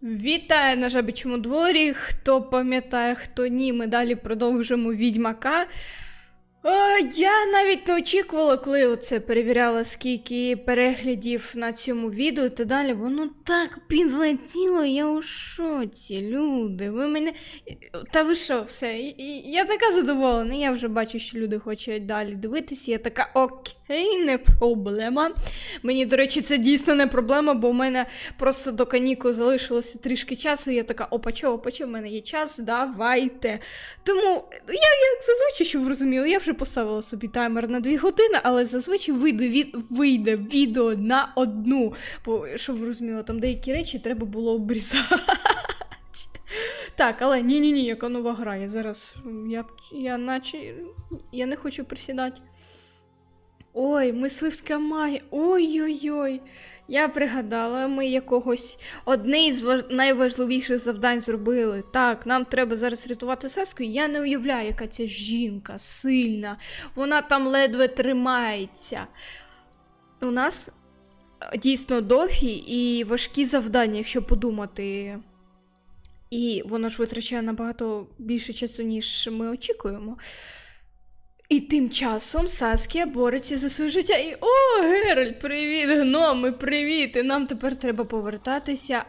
Вітаю на жабічому дворі. Хто пам'ятає, хто ні, ми далі продовжимо Відьмака. Я навіть не очікувала, коли оце перевіряла, скільки переглядів на цьому відео і так далі. Воно так підлетіло, я у шоці, люди. Ви мене... Та ви що, все, я така задоволена, я вже бачу, що люди хочуть далі дивитися. Я така, окей, не проблема. Мені, до речі, це дійсно не проблема, бо в мене просто до канікул залишилося трішки часу. Я така, опачо, в мене є час, давайте. Тому, я зазвичай, щоб ви розуміли, я вже поставила собі таймер на 2 години, але зазвичай вийде відео на 1. Бо, щоб ви розуміли, там деякі речі треба було обрізати. Так, але ні, яка нова гра. Я зараз, я не хочу присідати. Ой, мисливська магія. Ой-ой-ой. Я пригадала, ми якогось одне із найважливіших завдань зробили. Так, нам треба зараз рятувати Саску. Я не уявляю, яка ця жінка сильна. Вона там ледве тримається. У нас дійсно довгі і важкі завдання, якщо подумати. І воно ж витрачає набагато більше часу, ніж ми очікуємо. І тим часом Саскія бореться за своє життя. І о, Геральт, привіт, гноми, привіт! І нам тепер треба повертатися.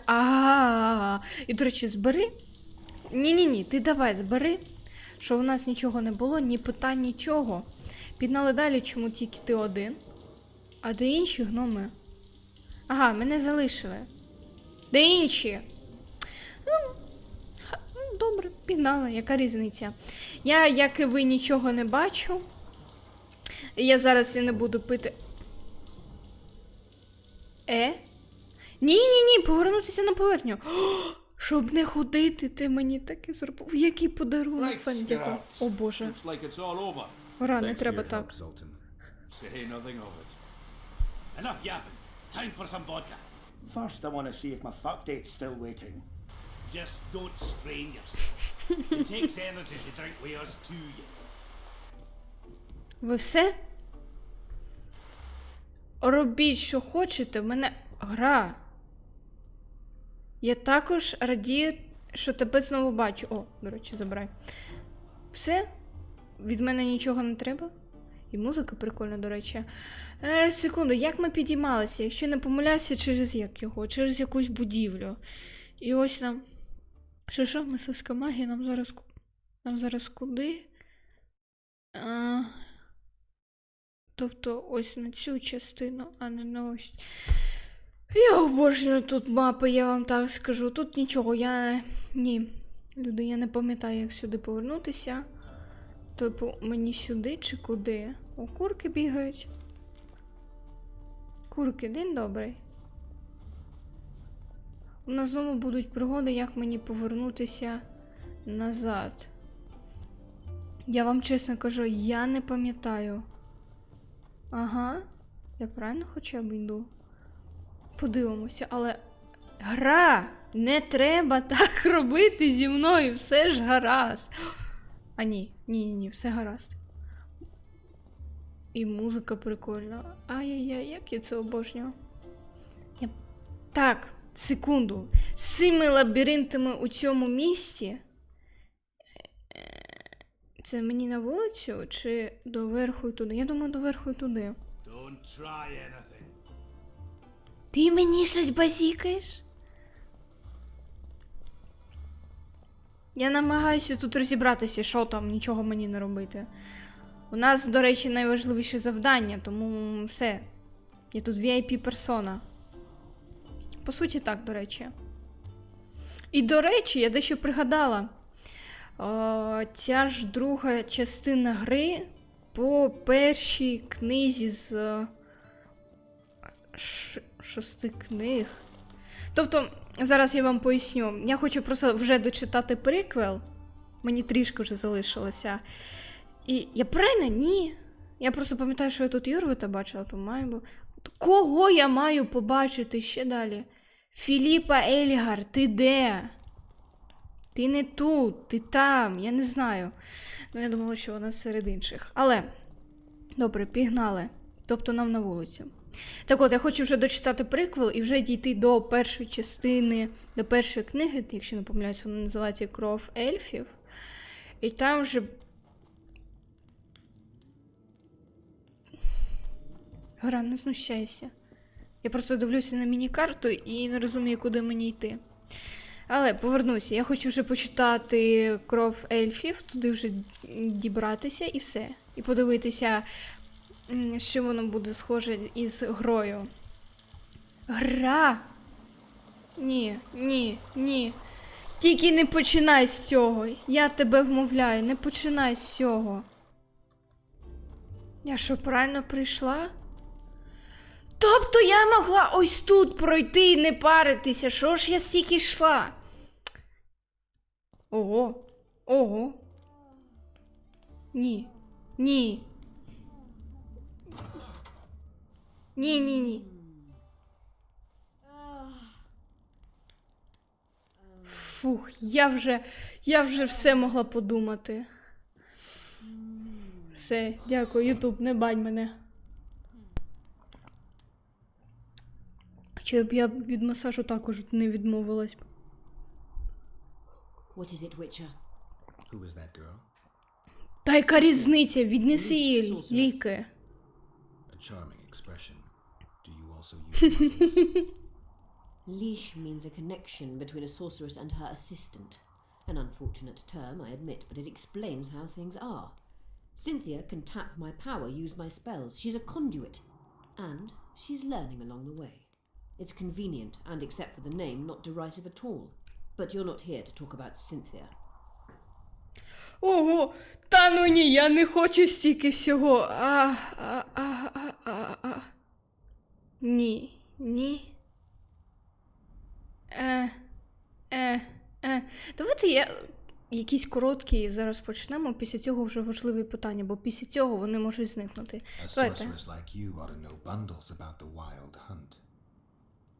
І, до речі, збери. Ні, ти давай збери, що у нас нічого не було, ні питань, нічого. Пігнали далі, чому тільки ти один. А де інші гноми? Ага, мене залишили. Де інші? Добре, пігнали, яка різниця? Я, як і ви, нічого не бачу. Я зараз і не буду пити. Ні, повернутися на поверхню. Щоб не ходити, ти мені таке зробив. Який подарунок, Фендіко. О, Боже. Ора, не треба так. First, I want to see if my fuck date's still waiting. Just don't strain yourself. It takes energy to drink with us too, you know. Ви все? Робіть, що хочете, в мене гра. Я також радію, що тебе знову бачу. О, до речі, забирай. Все? Від мене нічого не треба? І музика прикольна, до речі. Секунду, як ми підіймалися? Якщо не помиляюся, через як його? Через якусь будівлю. І ось нам... Що? Мисливська магія? Нам зараз куди? Тобто ось на цю частину, а не на ось. Я обожнюю тут мапи, я вам так скажу. Тут нічого, Ні. Люди, я не пам'ятаю, як сюди повернутися. Типу, мені сюди чи куди? О, курки бігають. Курки, день добрий. У нас знову будуть пригоди, як мені повернутися назад. Я вам чесно кажу, я не пам'ятаю. Ага, я правильно хоча б йду? Подивимося, але... Гра! Не треба так робити зі мною, все ж гаразд. А ні, все гаразд. І музика прикольна. Ай-яй-яй, як я це обожнюю. Так. Секунду. З цими лабіринтами у цьому місті. Це мені на вулицю чи доверху і туди? Я думаю, доверху і туди. Ти мені щось базікаєш? Я намагаюся тут розібратися, що там, нічого мені не робити. У нас, до речі, найважливіше завдання, тому все. Я тут VIP-персона. По суті, так, до речі. І, до речі, я дещо пригадала. Ця ж друга частина гри по першій книзі з 6 книг. Тобто, зараз я вам поясню. Я хочу просто вже дочитати приквел. Мені трішки вже залишилося. І я правильно? Ні. Я просто пам'ятаю, що я тут Юрвита бачила, то маю бо... Кого я маю побачити ще далі? Філіпа Ельгар, ти де? Ти не тут, ти там, я не знаю. Ну, я думала, що вона серед інших. Але, добре, пігнали. Тобто нам на вулицю. Так от, я хочу вже дочитати приквел і вже дійти до першої частини, до першої книги, якщо не помиляюсь, вона називається «Кров ельфів». І там вже... Гра, не знущайся. Я просто дивлюся на міні-карту і не розумію, куди мені йти. Але повернуся, я хочу вже почитати «Кров ельфів», туди вже дібратися і все. І подивитися, що воно буде схоже із грою. Гра! Ні, ні, ні. Тільки не починай з цього. Я тебе вмовляю, не починай з цього. Я що, правильно прийшла? Тобто я могла ось тут пройти і не паритися. Що ж я стільки йшла? Ого. Ого. Ні. Ні. Ні. Фух, я вже все могла подумати. Все, дякую, Ютуб, не бань мене. Чи б я від масажу також не відмовилась. What is it, Witcher? Who is that girl? Та яка різниця? Віднеси її ліки. A charming expression. Do you also use Leash means a connection between a sorceress and her assistant. An unfortunate term, I admit, but it explains how things are. Cynthia can tap my power, use my spells. She's a conduit. And she's learning along the way. It's convenient, and except for the name, not derisive at all. But you're not here to talk about Cynthia. Ого, та ну ні, я не хочу стільки всього. Ні, ні. Давайте якісь короткі зараз почнемо, після цього вже важливі питання, бо після цього вони можуть зникнути. A Давайте. sorceress like you ought to know bundles about the wild hunt.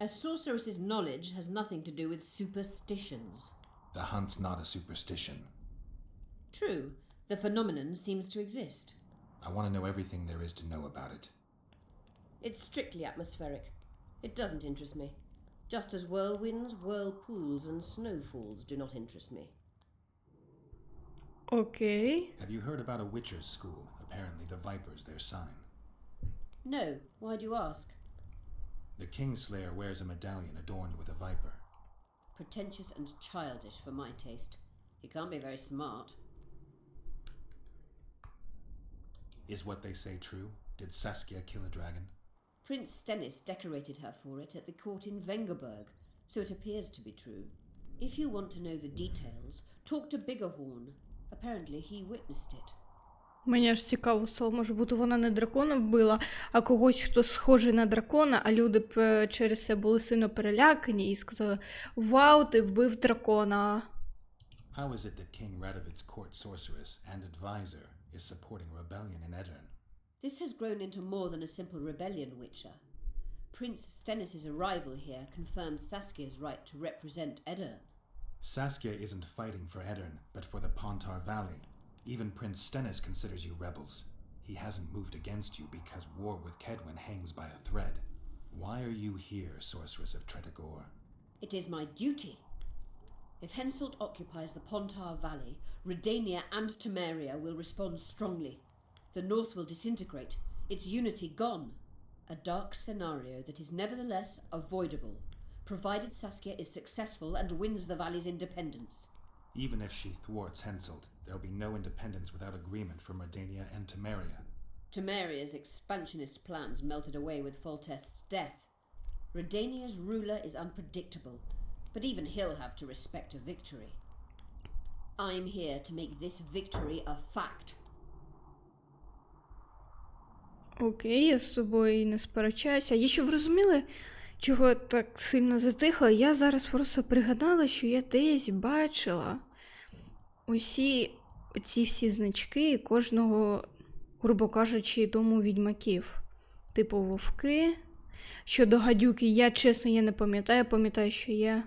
A sorceress's knowledge has nothing to do with superstitions. The hunt's not a superstition. True, the phenomenon seems to exist. I want to know everything there is to know about it. It's strictly atmospheric. It doesn't interest me. Just as whirlwinds, whirlpools, and snowfalls do not interest me. Окей. Have you heard about a witcher's school? Apparently the viper's their sign. No, why do you ask? The Kingslayer wears a medallion adorned with a viper. Pretentious and childish for my taste. He can't be very smart. Is what they say true? Did Saskia kill a dragon? Prince Stennis decorated her for it at the court in Vengerberg, so it appears to be true. If you want to know the details, talk to Biggerhorn. Apparently he witnessed it. Мені аж цікаво стало, може бути вона не дракона вбила, а когось, хто схожий на дракона, а люди б через це були сильно перелякані і сказали: «Вау, ти вбив дракона!» How is it that King Radovid's court sorceress and advisor is supporting rebellion in Edirne? This has grown into more than a simple rebellion, Witcher. Prince Stennis' arrival here confirmed Saskia's right to represent Edirne. Saskia isn't fighting for Edirne, but for the Pontar Valley. Even Prince Stennis considers you rebels. He hasn't moved against you because war with Kedwin hangs by a thread. Why are you here, sorceress of Tretogor? It is my duty. If Henselt occupies the Pontar Valley, Redania and Temeria will respond strongly. The north will disintegrate, its unity gone. A dark scenario that is nevertheless avoidable, provided Saskia is successful and wins the valley's independence. Even if she thwarts Henselt, there will be no independence without agreement from Redania and Temeria. Temeria's expansionist plans melted away with Foltest's death. Redania's ruler is unpredictable, but even he'll have to respect a victory. I'm here to make this victory a fact. Окей, я з собою не сперечаюся. Я що, ви розуміли, чого я так сильно затихла? Я зараз просто пригадала, що я десь бачила оці всі значки кожного, грубо кажучи, дому відьмаків. Типу вовки. Щодо гадюки, я не пам'ятаю, що є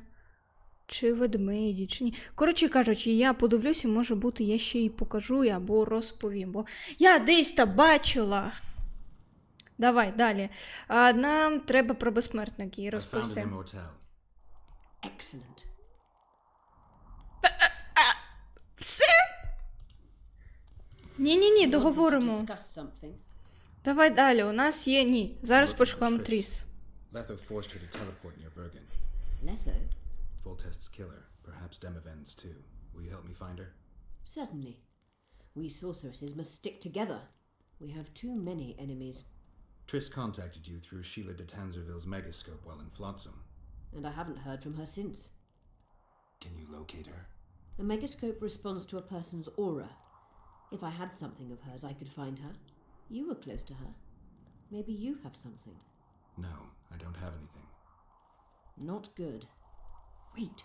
чи ведмеді, чи ні. Коротше кажучи, я подивлюся, може бути, я ще й покажу або розповім, бо я десь та бачила. Давай, далі. Нам треба про безсмертники I found an розповісти. immortal. Excellent. Все? Ні, You wanted to договоримо. discuss something? Давай далі, у нас є... Ні, зараз Looking for пошукаємо Triss. Тріс. Letho forced her to teleport near Vergen. Letho? Voltest's killer, perhaps Demavend's too. Will you help me find her? Certainly. We sorceresses must stick together. We have too many enemies, Triss contacted you through Sheila de Tanzerville's megascope while in Flotsam. and I haven't heard from her since. Can you locate her? A megascope responds to a person's aura. If I had something of hers, I could find her. You were close to her. Maybe you have something. No, I don't have anything. Not good. Wait.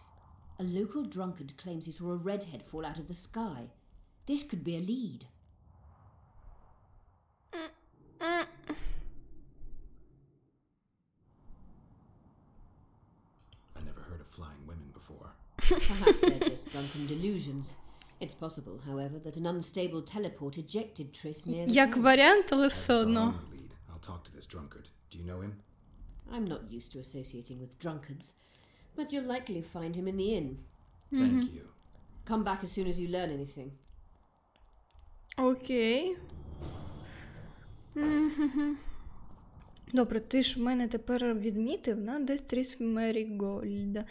A local drunkard claims he saw a redhead fall out of the sky. This could be a lead. I never heard of flying women before. Perhaps they're just drunken delusions. It's possible, however, that an unstable teleport ejected Triss near the Як town. варіант, але That's все our одно. only lead. I'll talk to this drunkard. Do you know him? I'm not used to associating with drunkards, but you'll likely find him in the inn. Thank you. Come back as soon as you learn anything. Окей. Добре, ти ж в мене тепер відмітив на Дестріс Мерігольда.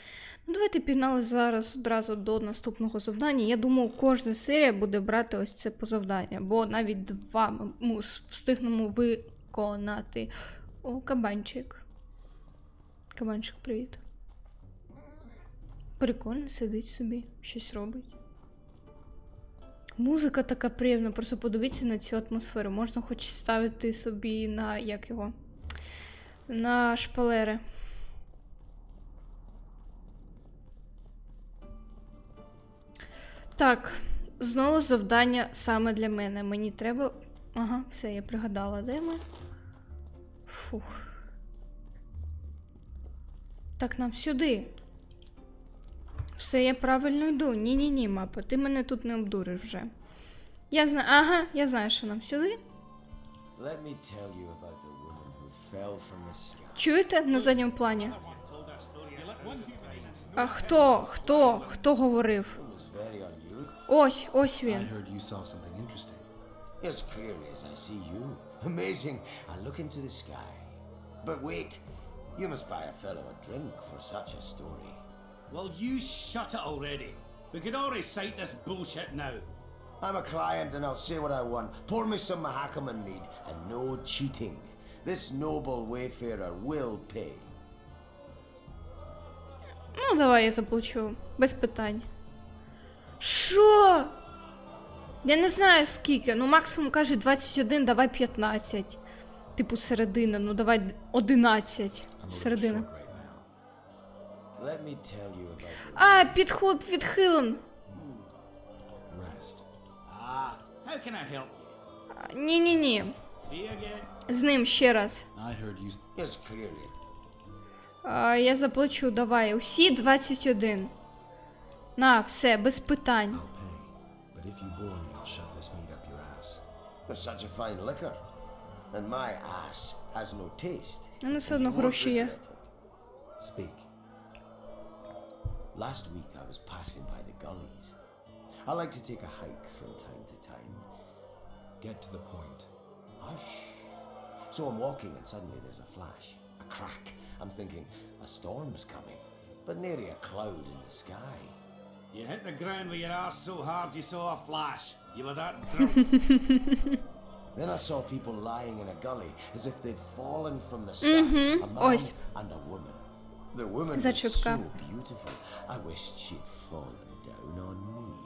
Ну, давайте пігнали зараз одразу до наступного завдання. Я думаю, кожна серія буде брати ось це по завдання, бо навіть 2 ми встигнемо виконати. О, кабанчик. Кабанчик, привіт. Прикольно, сидить собі, щось робить. Музика така приємна, просто подивіться на цю атмосферу. Можна хоч ставити собі на, як його, на шпалери. Так, знову завдання саме для мене. Мені треба... Ага, все, я пригадала, де ми? Фух. Так, нам сюди. Все, я правильно йду. Ні, мапа, ти мене тут не обдуриш вже. Я знаю, ага, я знаю, що нам сюди. Let me tell you about the woman who fell from the sky. Чуєте на задньому плані? Told that story. А хто говорив? It was very unusual. Ось I він. heard you saw something interesting. As clearly as I see you. Amazing. I look into the sky. But wait, you must buy a fellow a drink for such a story. Well, you shut it already. We could all recite this bullshit now. I'm a client and I'll say what I want. Pour me some Mahakaman mead and no cheating. This noble wayfarer will pay. Ну, давай я заплачу. Без питань. Що? Я не знаю скільки. Ну, максимум каже 21, давай 15. Типу середина, ну давай 11. I'm a little Середина. short right now. Let me tell you about the... А, підход відхилен. Rest. Ah, how can I help you? Ні. See you again. З ним ще раз. I heard you. Yes, clearly. Я заплачу, давай. Усі 21. На, все, без питань. I'll pay. But if you bore me, I'll shove this meat up your ass. But such a fine liquor. And my ass has no taste. Ну, все And одно you won't гроші є. regret it. Speak. Last week I was passing by the gullies. I like to take a hike from time to time. Get to the point. Hush. So I'm walking and suddenly there's a flash, a crack. I'm thinking a storm's coming, but nary a cloud in the sky. You hit the ground with your arse so hard you saw a flash. You were that drunk. Then I saw people lying in a gully as if they'd fallen from the sky. A man Ось. and a woman. The woman was Зачіпка. so beautiful. I wished she'd fallen down on me.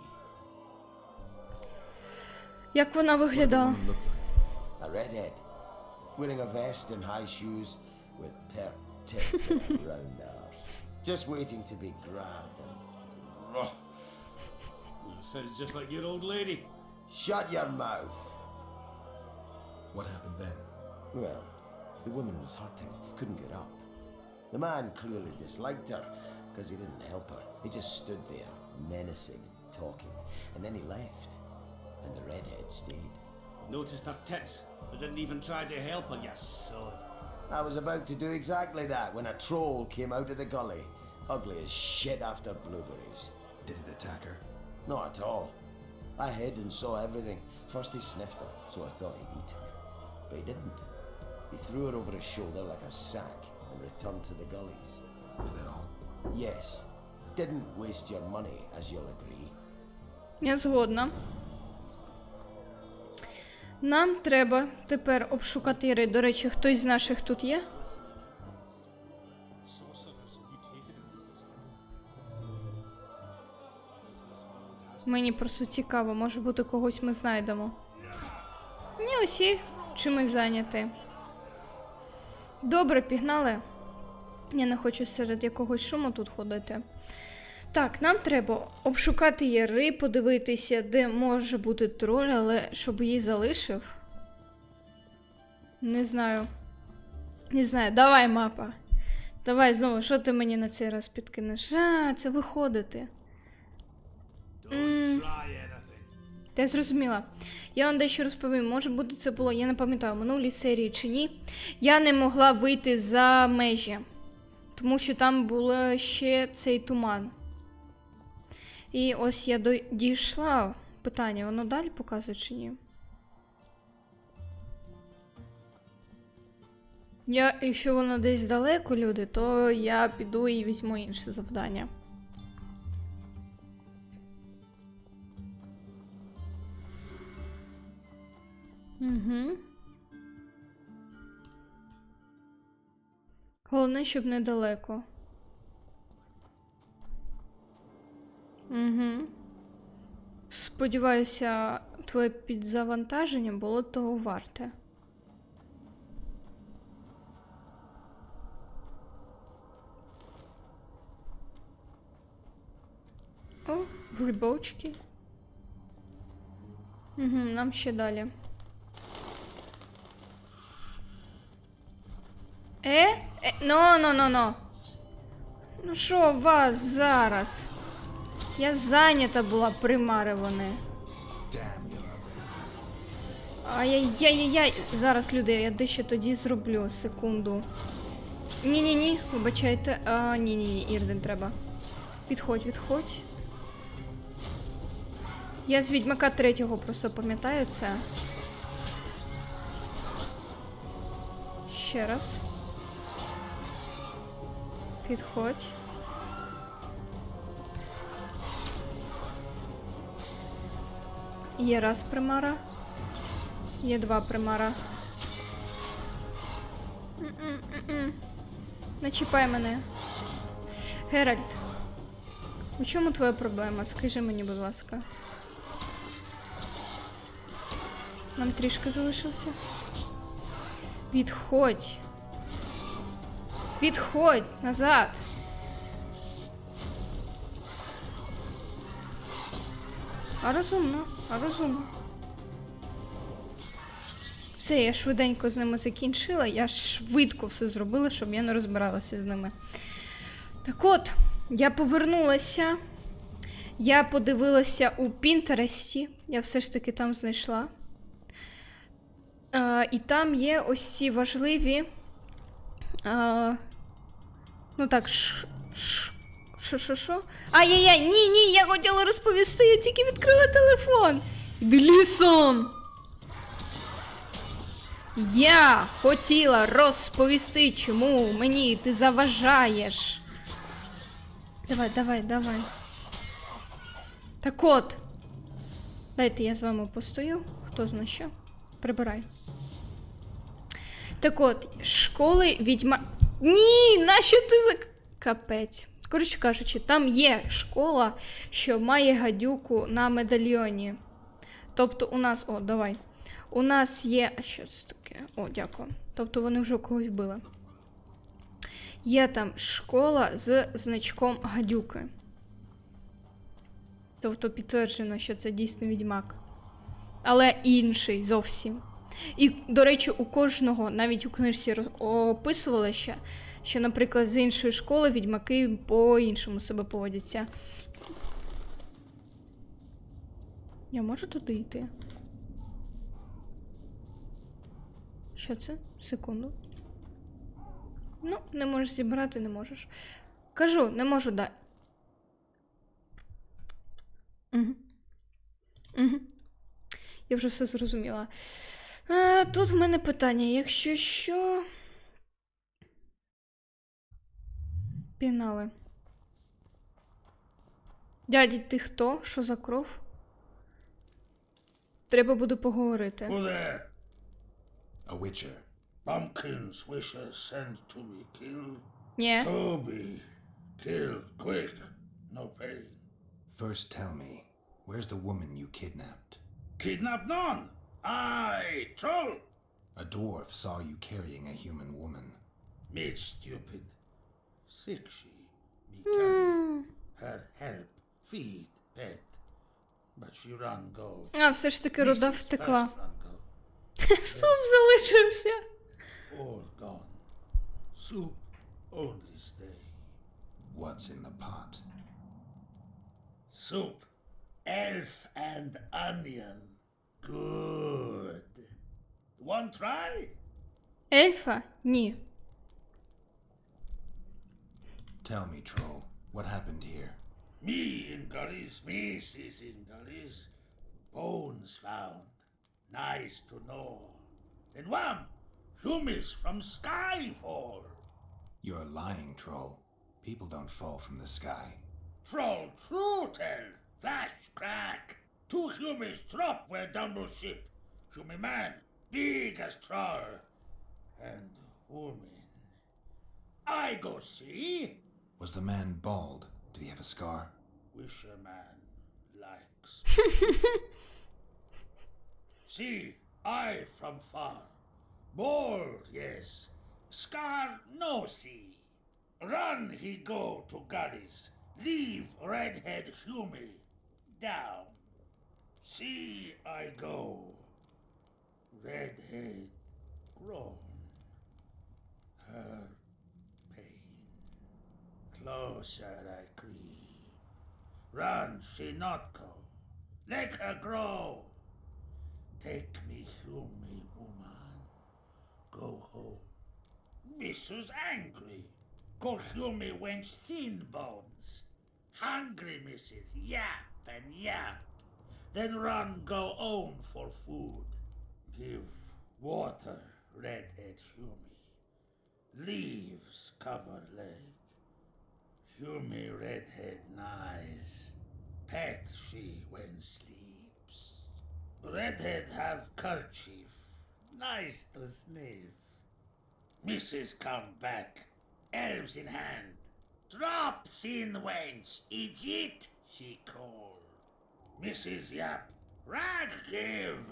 Як вона виглядала? What looked like. A redhead, wearing a vest and high shoes with pert tits and a round arse, just waiting to be grabbed and... Sounds just like your old lady. Shut your mouth! What happened then? Well, the woman was hurting, couldn't get up. The man clearly disliked her, because he didn't help her. He just stood there, menacing and talking, and then he left, and the redhead stayed. Noticed her tits, but didn't even try to help her, you sod. I was about to do exactly that when a troll came out of the gully. Ugly as shit after blueberries. Did it attack her? Not at all. I hid and saw everything. First he sniffed her, so I thought he'd eat her. But he didn't. He threw her over his shoulder like a sack and returned to the gullies. Was that all? Yes. Didn't waste your money, as you'll agree. Я згодна. Нам треба тепер обшукати Іри. До речі, хтось з наших тут є? Мені просто цікаво, може бути когось ми знайдемо. Ні, усі чимось зайняті. Добре, пігнали. Я не хочу серед якогось шуму тут ходити. Так, нам треба обшукати Яри, подивитися, де може бути троль, але щоб її залишив. Не знаю. Не знаю, давай, мапа. Давай знову, що ти мені на цей раз підкинеш? Це виходити. Don't try anything. Я зрозуміла. Я вам дещо розповім. Може бути це було, я не пам'ятаю, в минулій серії чи ні. Я не могла вийти за межі. Тому що там було ще цей туман. І ось я дійшла. Питання, воно далі показує чи ні? Якщо воно десь далеко, люди, то я піду і візьму інше завдання. Угу. Головне, щоб недалеко. Угу. Сподіваюся, твоє підзавантаження було того варте. О, грибочки. Угу, нам ще далі. Но. Ну що у вас зараз? Я зайнята була, примари вони. Ай-яй-яй-яй. Зараз, люди, я дещо тоді зроблю. Секунду. Ні-ні-ні, вибачайте. Ні-ні-ні, Ірден треба. Відходь. Я з Відьмака 3-го просто пам'ятаю це. Ще раз. Підходь. Є раз примара. Є два примара. Не чіпай мене. Геральт. У чому твоя проблема? Скажи мені, будь ласка. Нам трішки залишилося. Відходь. Відходь назад. А розумно. Все, я швиденько з ними закінчила. Я швидко все зробила, щоб я не розбиралася з ними. Так от, я повернулася. Я подивилася у Пінтересті. Я все ж таки там знайшла. І там є ось ці важливі... ну так, Що? Ай-яй-яй, ні, я хотіла розповісти, я тільки відкрила телефон. Іди лісом. Я хотіла розповісти, чому мені ти заважаєш. Давай. Так от. Дайте я з вами постою. Хто знає що? Прибирай. Так от, школи відьма... Ні, нащо ти за... Капець. Коротше кажучи, там є школа, що має гадюку на медальйоні. Тобто у нас... О, давай. У нас є... А що це таке? О, дякую. Тобто вони вже когось били. Є там школа з значком гадюки. Тобто підтверджено, що це дійсно відьмак. Але інший зовсім. І, до речі, у кожного, навіть у книжці описували ще, що, наприклад, з іншої школи відьмаки по-іншому себе поводяться. Я можу туди йти? Що це? Секунду. Ну, не можеш зібрати, не можеш. Кажу, не можу дати. Угу. Угу. Я вже все зрозуміла. Тут в мене питання. Якщо що... Пінали. Дяді, ти хто? Що за кров? Треба буде поговорити. Who there? A witcher. Bumpkins wishes sent to me kill. Ні. So be killed quick, no pain. First tell me, where's the woman you kidnapped? Kidnap none. I troll. A dwarf saw you carrying a human woman. Made stupid. Sick she became. Her help, feed, pet. But she run go. А, все ж таки руда Mrs. втекла. first run go. Суп залишився. All gone. Soup only stay. What's in the pot? Soup, elf and onion. Good. One try? Ельфа? Ні. Tell me, troll, what happened here? Me in gullies, Mrs. in gullies. Bones found. Nice to know. Then wham! Humis from sky fall. You're lying, troll. People don't fall from the sky. Troll true tell. Flash crack. 2 humis drop where down the ship. Humi man, big as troll. And woman. I go see. Was the man bald? Did he have a scar? Wish a man likes. See, I from far. Bald, yes. Scar, no see. Run he go to gullies. Leave redhead Humi down. See, I go. Redhead grown. Her pain. Closer I creep. Run she not go. Let her grow. Take me Humi woman. Go home. Mrs. angry. Call Humi wench thin bones. Hungry Mrs. Yap and yap. Then run go home for food. Give water, redhead Humi. Leaves cover leg. Humi redhead nice. Pet she when sleeps. Redhead have kerchief. Nice to sniff. Mrs. come back. Elves in hand. Drop thin wench. Idiot she call. Mrs. Yap. Rag give.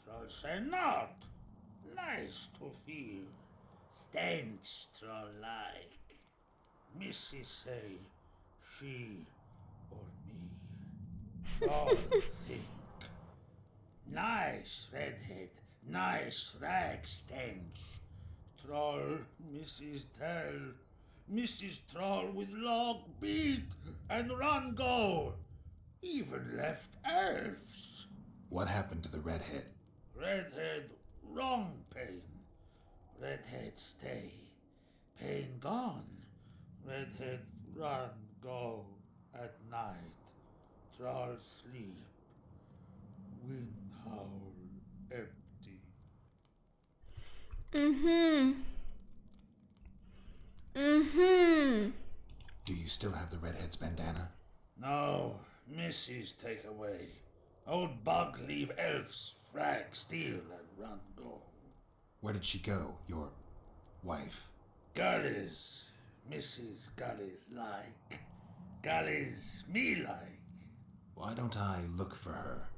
Troll say not. Nice to feel. Stench troll like. Mrs. say she or me. Troll think. Nice redhead. Nice rag stench. Troll, Mrs. tell. Mrs. Troll with log beat and run go. Even left elves. What happened to the redhead? Redhead wrong pain. Redhead stay. Pain gone. Redhead run go at night. Troll sleep. Wind howl empty. Do you still have the redhead's bandana? No, Mrs. take away. Old bug leave elves frag steal and run go. Where did she go, your wife? Gullies, Mrs. Gullies like. Gullies me like. Why don't I look for her?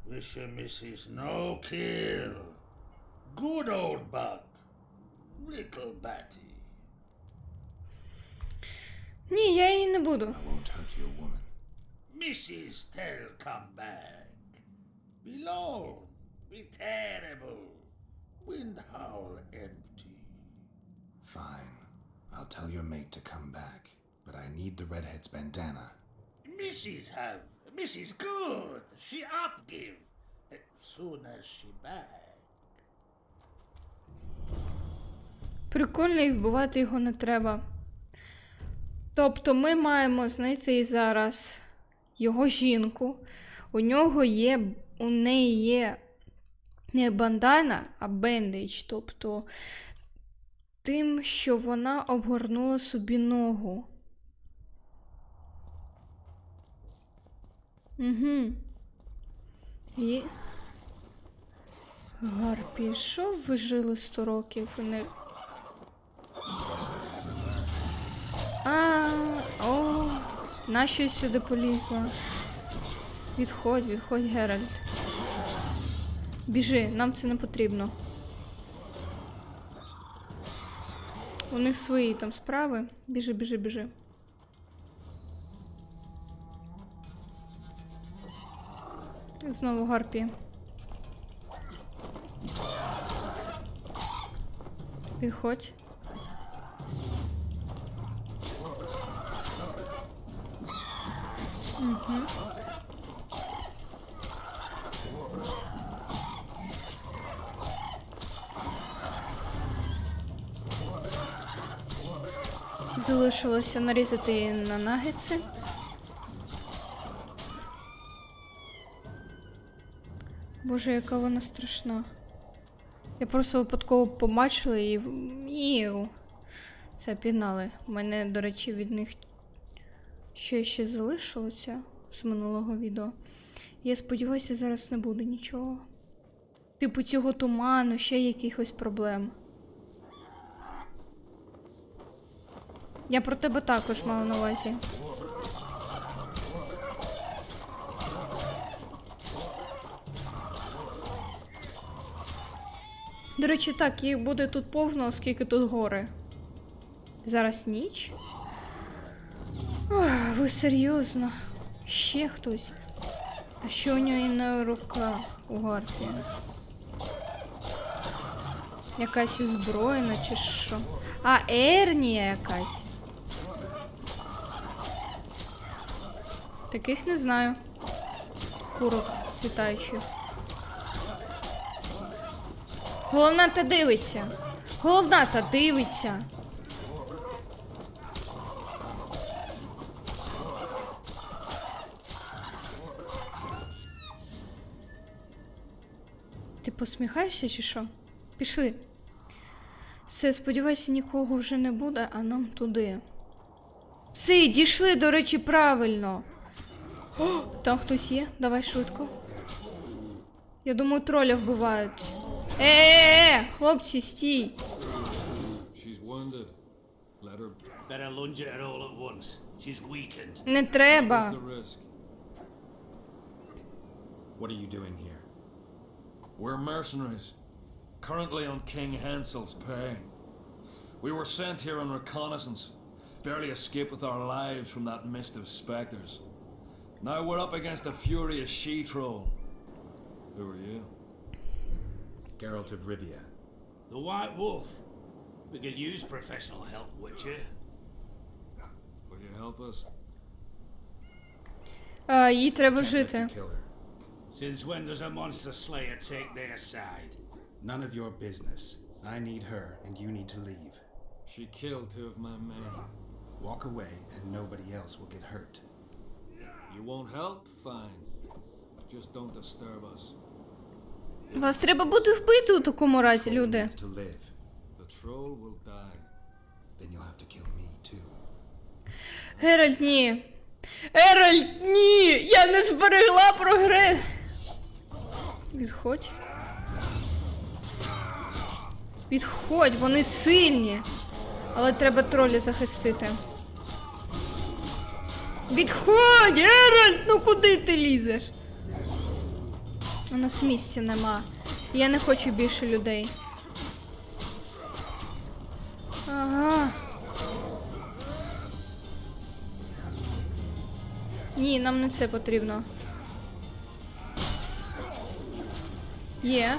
Wish a Mrs. no kill. Good old bug. Little batty. Ні, я її не буду. I won't hurt your woman. Mrs. Tell come back. Be lone, be terrible. Wind howl empty. Fine. I'll tell your mate to come back, but I need the redhead's bandana. Mrs. have. Mrs. good. She up give. Soon as she back. Прикольно, і вбивати його не треба. Тобто ми маємо знайти зараз його жінку. У неї є не бандана, а бендейдж. Тобто тим, що вона обгорнула собі ногу. Угу. І... Гарпі, що ви жили 100 років і не... Нащо сюди полізла? Відходь, Геральт. Біжи, нам це не потрібно. У них свої там справи. Біжи. Знову гарпі. Підходь. Угу. Залишилося нарізати її на нагетси. Боже, яка вона страшна. Я просто випадково побачила і... Іу. Це пігнали. У мене, до речі, від них ще залишилося з минулого відео. Я сподіваюся, зараз не буде нічого. Типу цього туману, ще якихось проблем. Я про тебе також мала на увазі. До речі, так, їх буде тут повно, оскільки тут гори. Зараз ніч. Ох, ви серйозно? Ще хтось? А що у нього і на руках у гарпі? Якась озброєна чи що? А, ернія якась. Таких не знаю. Курок літаючих. Головна та дивиться. Ти посміхаєшся чи що? Пішли. Все, сподіваюся, нікого вже не буде, а нам туди. Все, дійшли, до речі, правильно. О, там хтось є? Давай швидко. Я думаю, троля вбивають. Хлопці, стій. Better lunge at her all at once. She's weakened. Не треба. What are you doing here? We're mercenaries, currently on King Hansel's pay. We were sent here on reconnaissance, barely escaped with our lives from that mist of specters. Now we're up against a furious she-troll. Who are you? Geralt of Rivia. The White Wolf. We could use professional help, would you? Will you help us? Їй треба жити. Kill her. Since when does a monster slayer take their side? None of your business. I need her, and you need to leave. She killed 2 of my men. Walk away, and nobody else will get hurt. You won't help? Fine. Just don't disturb us. Вас треба буде вбити у такому разі, люди. To live. The troll will die. Then you'll have to kill me too. Геральт, ні. Я не зберегла прогрес. Відходь, вони сильні. Але треба тролі захистити. Відходь, Геральт, ну куди ти лізеш? У нас місця нема. Я не хочу більше людей. Ага. Ні, нам не це потрібно. Є.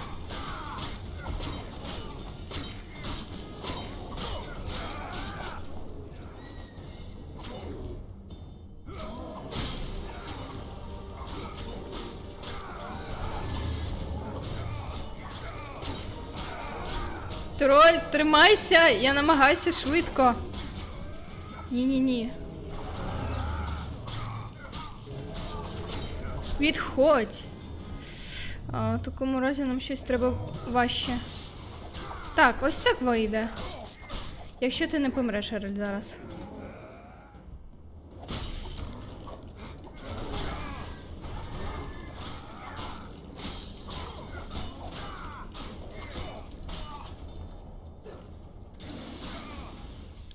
Троль, тримайся, я намагаюся швидко. Ні-ні-ні. Відходь. В такому разі нам щось треба важче. Так, ось так вийде. Якщо ти не помреш, Ерель, зараз.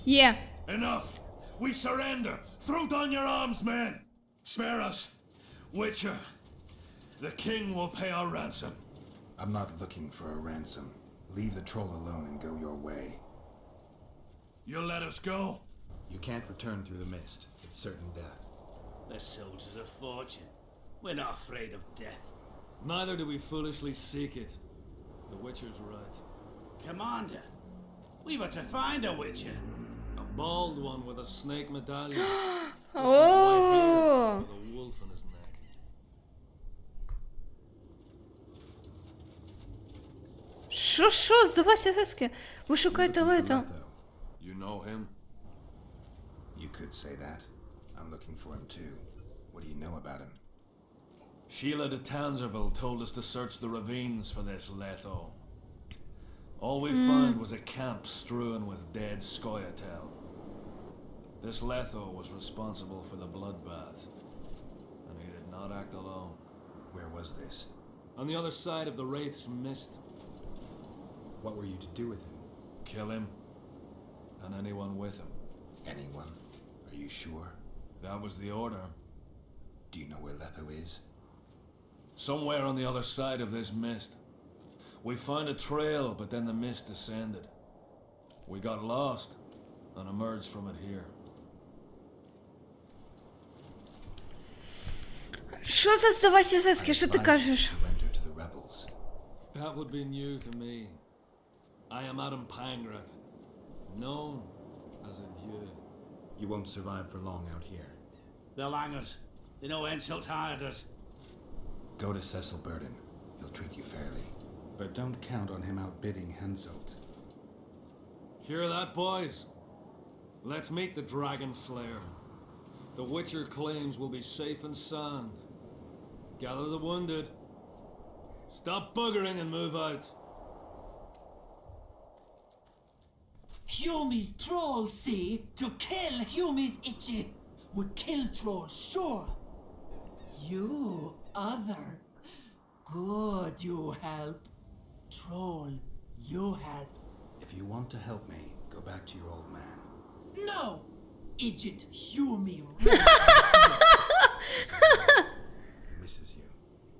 Є. Enough! We surrender! Throw down your arms, men! Spare us! Witcher! The king will pay our ransom. I'm not looking for a ransom. Leave the troll alone and go your way. You'll let us go? You can't return through the mist. It's certain death. The soldiers of fortune. We're not afraid of death. Neither do we foolishly seek it. The Witcher's right. Commander, we were to find a witcher. A bald one with a snake medallion. Oh. With a wolf in his neck. Що, здавайся, Сеске. Ви шукаєте Лето. You know him? You could say that. I'm looking for him too. What do you know about him? Sheila de Tangerville told us to search the ravines for this Letho. All we found was a camp strewn with dead Scoia'tael. This Letho was responsible for the bloodbath, and he did not act alone. Where was this? On the other side of the Wraith's Mist. What were you to do with him? Kill him, and anyone with him. Anyone? Are you sure? That was the order. Do you know where Letho is? Somewhere on the other side of this mist. We found a trail, but then the mist descended. We got lost and emerged from it here. Що за здавайся, Сеске, що ти кажеш? Surrender to the rebels. That would be new to me. I am Adam Pangrat, known as a dieu. You won't survive for long out here. The langers. They know insult hired us. Go to Cecil Burden. He'll treat you fairly. But don't count on him outbidding Henselt. Hear that, boys? Let's meet the Dragon Slayer. The Witcher claims we'll be safe and sound. Gather the wounded. Stop buggering and move out. Humi's troll, see? To kill Humi's itchy would kill troll, sure. You, other. Good, you help. Troll, you help. If you want to help me, go back to your old man. No! Idjit Humi He misses you.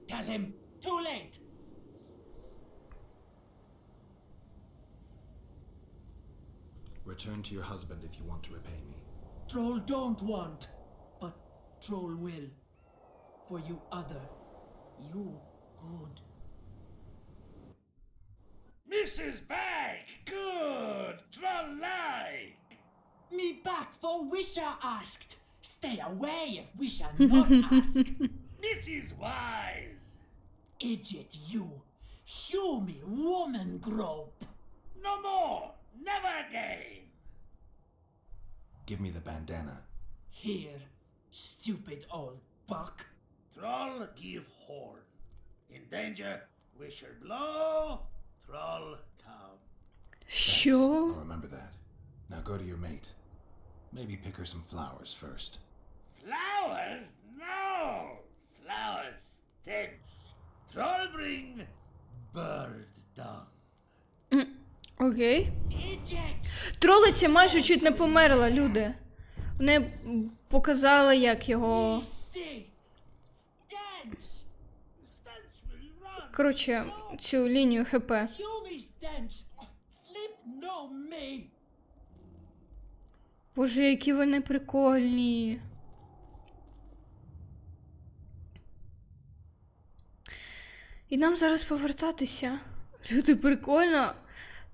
Tell him, too late. Return to your husband if you want to repay me. Troll don't want, but troll will. For you other, you good. Mrs. Back! Good! Troll-like! Me back for Wisha asked. Stay away if Wisha not ask. Mrs. Wise! Idjit you, Humi woman grope. No more! Never again! Give me the bandana. Here, stupid old buck. Troll give horn. In danger, wisher blow, troll come. Що? I'll remember that. Now go to your mate. Maybe pick her some flowers first. Flowers? No! Flowers stench. Troll bring bird dung. Окей. Eject! Тролиця майже чуть не померла, люди. Вони показали, як його... See! Stench! Stench will run. Коротше, цю лінію ХП. Humi stench! Sleep no me! Боже, які вони прикольні. І нам зараз повертатися. Люди, прикольно.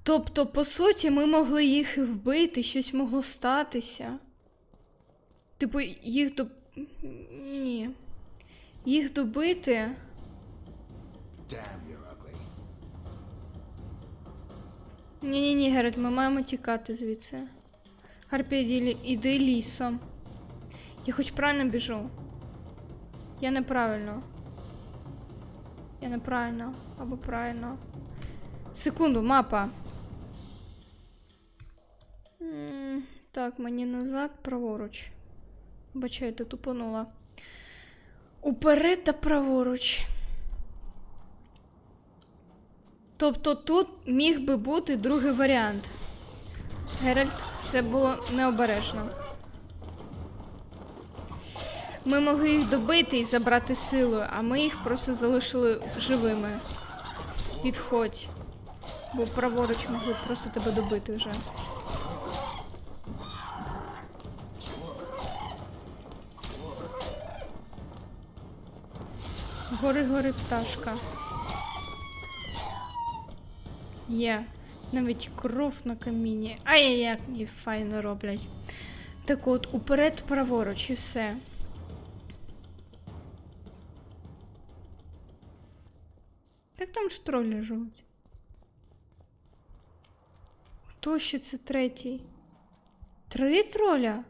Тобто, по суті, ми могли їх і вбити, щось могло статися. Типу, їх Ні. Їх добити. Damn, you're ugly. Ні-ні-ні, Геральт, ми маємо тікати звідси. Гарпія, іди лісом. Я хоч правильно біжу? Я неправильно. Я неправильно. Або правильно. Секунду, мапа. Так, мені назад, праворуч. Бачайте, тупонула. Уперед та праворуч. Тобто тут міг би бути другий варіант. Геральт, це було необережно. Ми могли їх добити і забрати силою, а ми їх просто залишили живими. Відходь. Бо праворуч могли просто тебе добити вже. Гори, пташка. Є. Навіть кров на камінні. Ай-яй-яй, як файно роблять. Так от, уперед, праворуч і все. Як там ж тролі живуть? Хто ще це третій? 3 троля?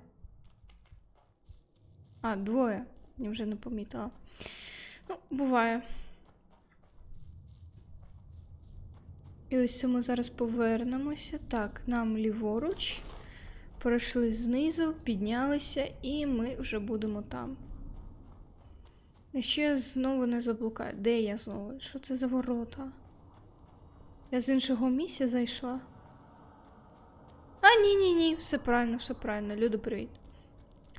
А, 2. Я вже не помітила. Ну, буває. І ось ми зараз повернемося. Так, нам ліворуч. Пройшли знизу, піднялися, і ми вже будемо там. І ще знову не заблукаю. Де я знову? Що це за ворота? Я з іншого місця зайшла? А, ні. Все правильно. Люди, привіт.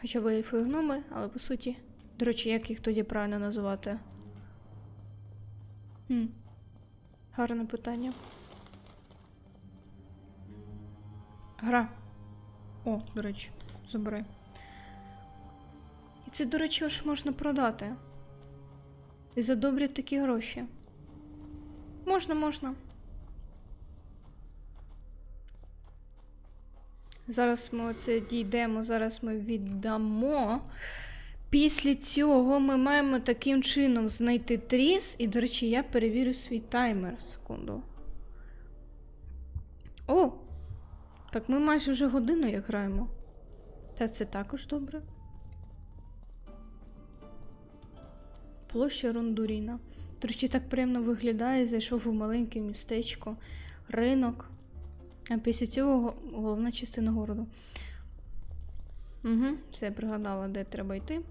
Хоча ви ельфи і гноми, але по суті. До речі, як їх тоді правильно називати? Гарне питання. Гра. О, до речі, забирай. І це, до речі, аж можна продати. І за добрі такі гроші. Можна. Зараз ми оце дійдемо, зараз ми віддамо. Після цього ми маємо таким чином знайти тріс. І, до речі, я перевірю свій таймер. Секунду. О! Так ми майже вже годину як граємо. Та це також добре. Площа Рундуріна. До речі, так приємно виглядає. Зайшов у маленьке містечко. Ринок. А після цього головна частина городу. Все, я пригадала, де треба йти.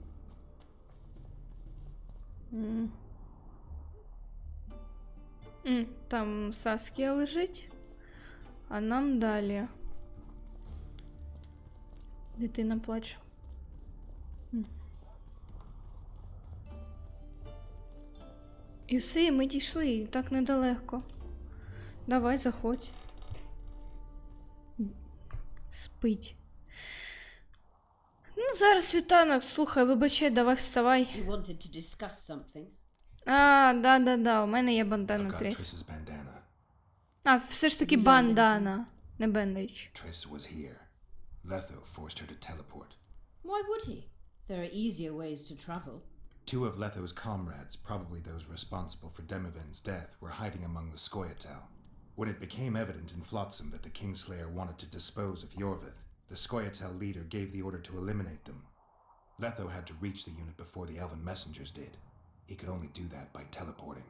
Там Саскія лежить. А нам далі. Дитина плаче. І все, ми дійшли. І так недалеко. Давай, заходь. Спить. Ну, зараз світанок. Слухай, вибачай, давай вставай. You wanted to discuss something? А, да. У мене є бандана Тріс. Triss's bandana. А, все ж таки бандана, не бендейдж. Triss was here. Letho forced her to teleport. Why would he? There are easier ways to travel. 2 of Letho's comrades, probably those responsible for Demovin's death, were hiding among the Scoia'tael. When it became evident in Flotsam that the Kingslayer wanted to dispose of Yorvith, the Scoia'tael leader gave the order to eliminate them. Letho had to reach the unit before the elven messengers did. He could only do that by teleporting.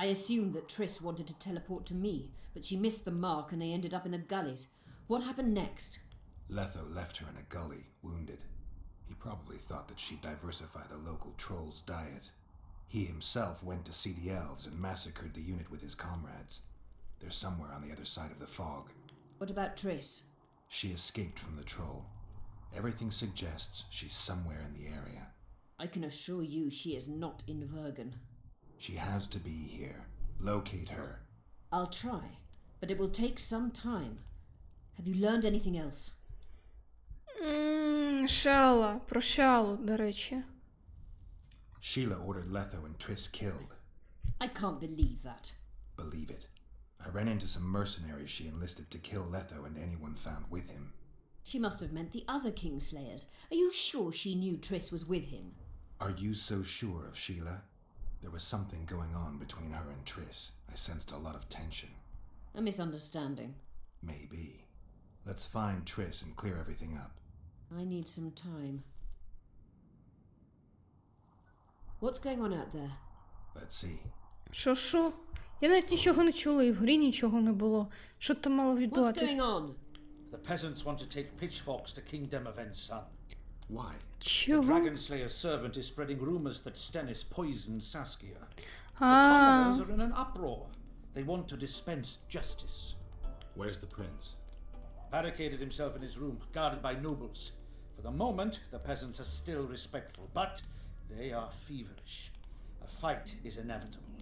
I assumed that Triss wanted to teleport to me, but she missed the mark and they ended up in the gullies. What happened next? Letho left her in a gully, wounded. He probably thought that she'd diversify the local trolls' diet. He himself went to see the elves and massacred the unit with his comrades. They're somewhere on the other side of the fog. What about Triss? She escaped from the troll. Everything suggests she's somewhere in the area. I can assure you she is not in Vergen. She has to be here. Locate her. I'll try, but it will take some time. Have you learned anything else? Шала. Про Шалу, до речі. Sheila ordered Letho and Triss killed. I can't believe that. Believe it. I ran into some mercenaries she enlisted to kill Letho and anyone found with him. She must have meant the other Kingslayers. Are you sure she knew Triss was with him? Are you so sure of Sheila? There was something going on between her and Triss. I sensed a lot of tension. A misunderstanding. Maybe. Let's find Triss and clear everything up. I need some time. What's going on out there? Let's see. Що? Я навіть нічого не чула, і в грі нічого не було. Що там мало What's відбуватись? going on? The peasants want to take pitchforks to King Demavend's son. Why? The Чого? Dragonslayer's servant is spreading rumors that Stennis poisoned Saskia. The А, commoners are in an uproar. They want to dispense justice. Where's the prince? Barricaded himself in his room, guarded by nobles. For the moment, the peasants are still respectful, but they are feverish. A fight is inevitable.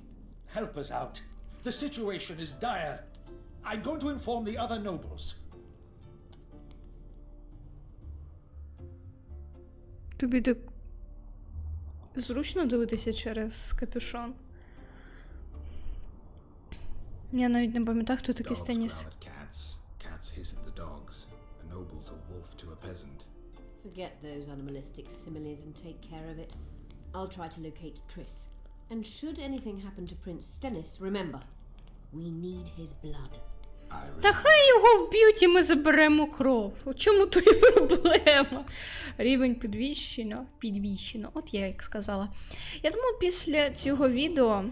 Help us out. The situation is dire. I'm going to inform the other nobles. тобі так зручно дивитися через капюшон? Я навіть не пам'ятаю, хто такий Dogs Стеніс. growl at cats. Cats hiss at the dogs. A noble's a wolf to a peasant. Forget those animalistic similes and take care of it. I'll try to locate Triss. And should anything happen to Prince Stennis, remember, we need his blood. Та хай його вб'ють і ми заберемо кров. У чому то і проблема? Рівень підвищено. От я як сказала. Я думаю, після цього відео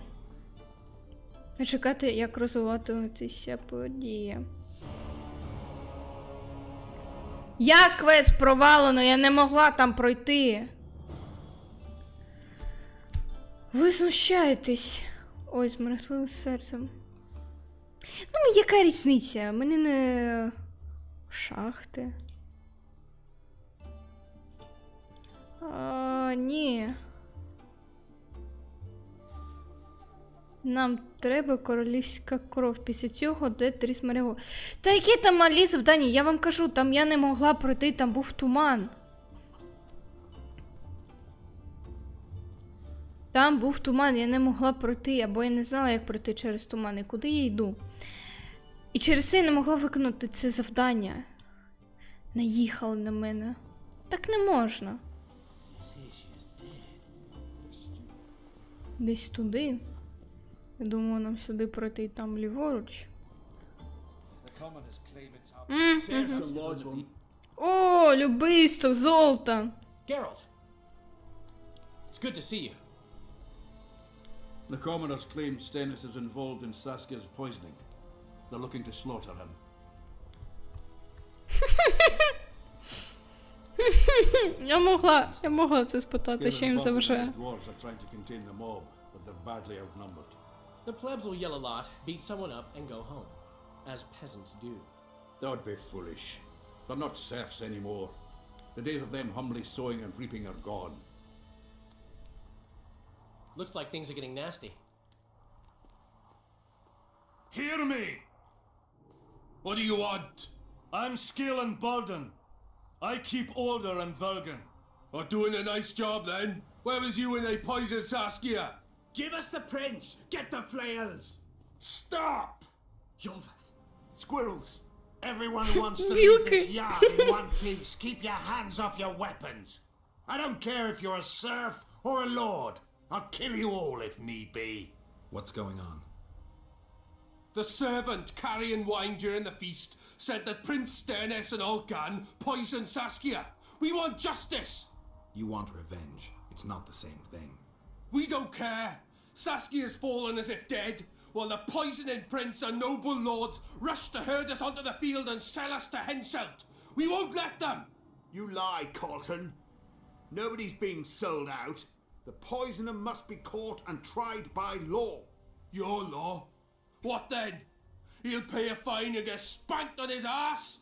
чекати, як розвиватися події. Як квест провалено, я не могла там пройти. Ви знущаєтесь. Ой, з мерехтливим серцем. Ну, яка різниця? Мене не шахти. Ні. Нам треба королівська кров. Після цього де 3 смерего. Та які там малі завдання? Я вам кажу, там я не могла пройти, там був туман. Там був туман, я не могла пройти, або я не знала, як пройти через туман, і куди я йду. І через це я не могла виконати це завдання. Наїхали на мене. Так не можна. Десь туди. Я думаю, нам сюди пройти і там ліворуч. О, любисток, золото! Geralt! It's good to see you. The commoners claim Stennis is involved in Saskia's poisoning. They're looking to slaughter him. Я могла це спитати, що їм заважає. Dwarves are trying to contain the mob, but they're badly outnumbered. The plebs will yell a lot, beat someone up, and go home. As peasants do. Don't be foolish. They're not serfs anymore. The days of them humbly sowing and reaping are gone. Looks like things are getting nasty. Hear me! What do you want? I'm Skill and Burden. I keep order in Vergen. Or doing a nice job then? Where was you when they poisoned Saskia? Give us the prince! Get the flails! Stop! Yolvath! Squirrels! Everyone who wants to leave this yard in one piece, keep your hands off your weapons! I don't care if you're a serf or a lord. I'll kill you all if need be. What's going on? The servant carrying wine during the feast said that Prince Stennis and Olcan poisoned Saskia. We want justice! You want revenge. It's not the same thing. We don't care. Saskia's fallen as if dead, while the poisoning prince and noble lords rush to herd us onto the field and sell us to Henselt. We won't let them! You lie, Colton. Nobody's being sold out. The poisoner must be caught and tried by law. Your law? What then? He'll pay a fine and get spanked on his ass?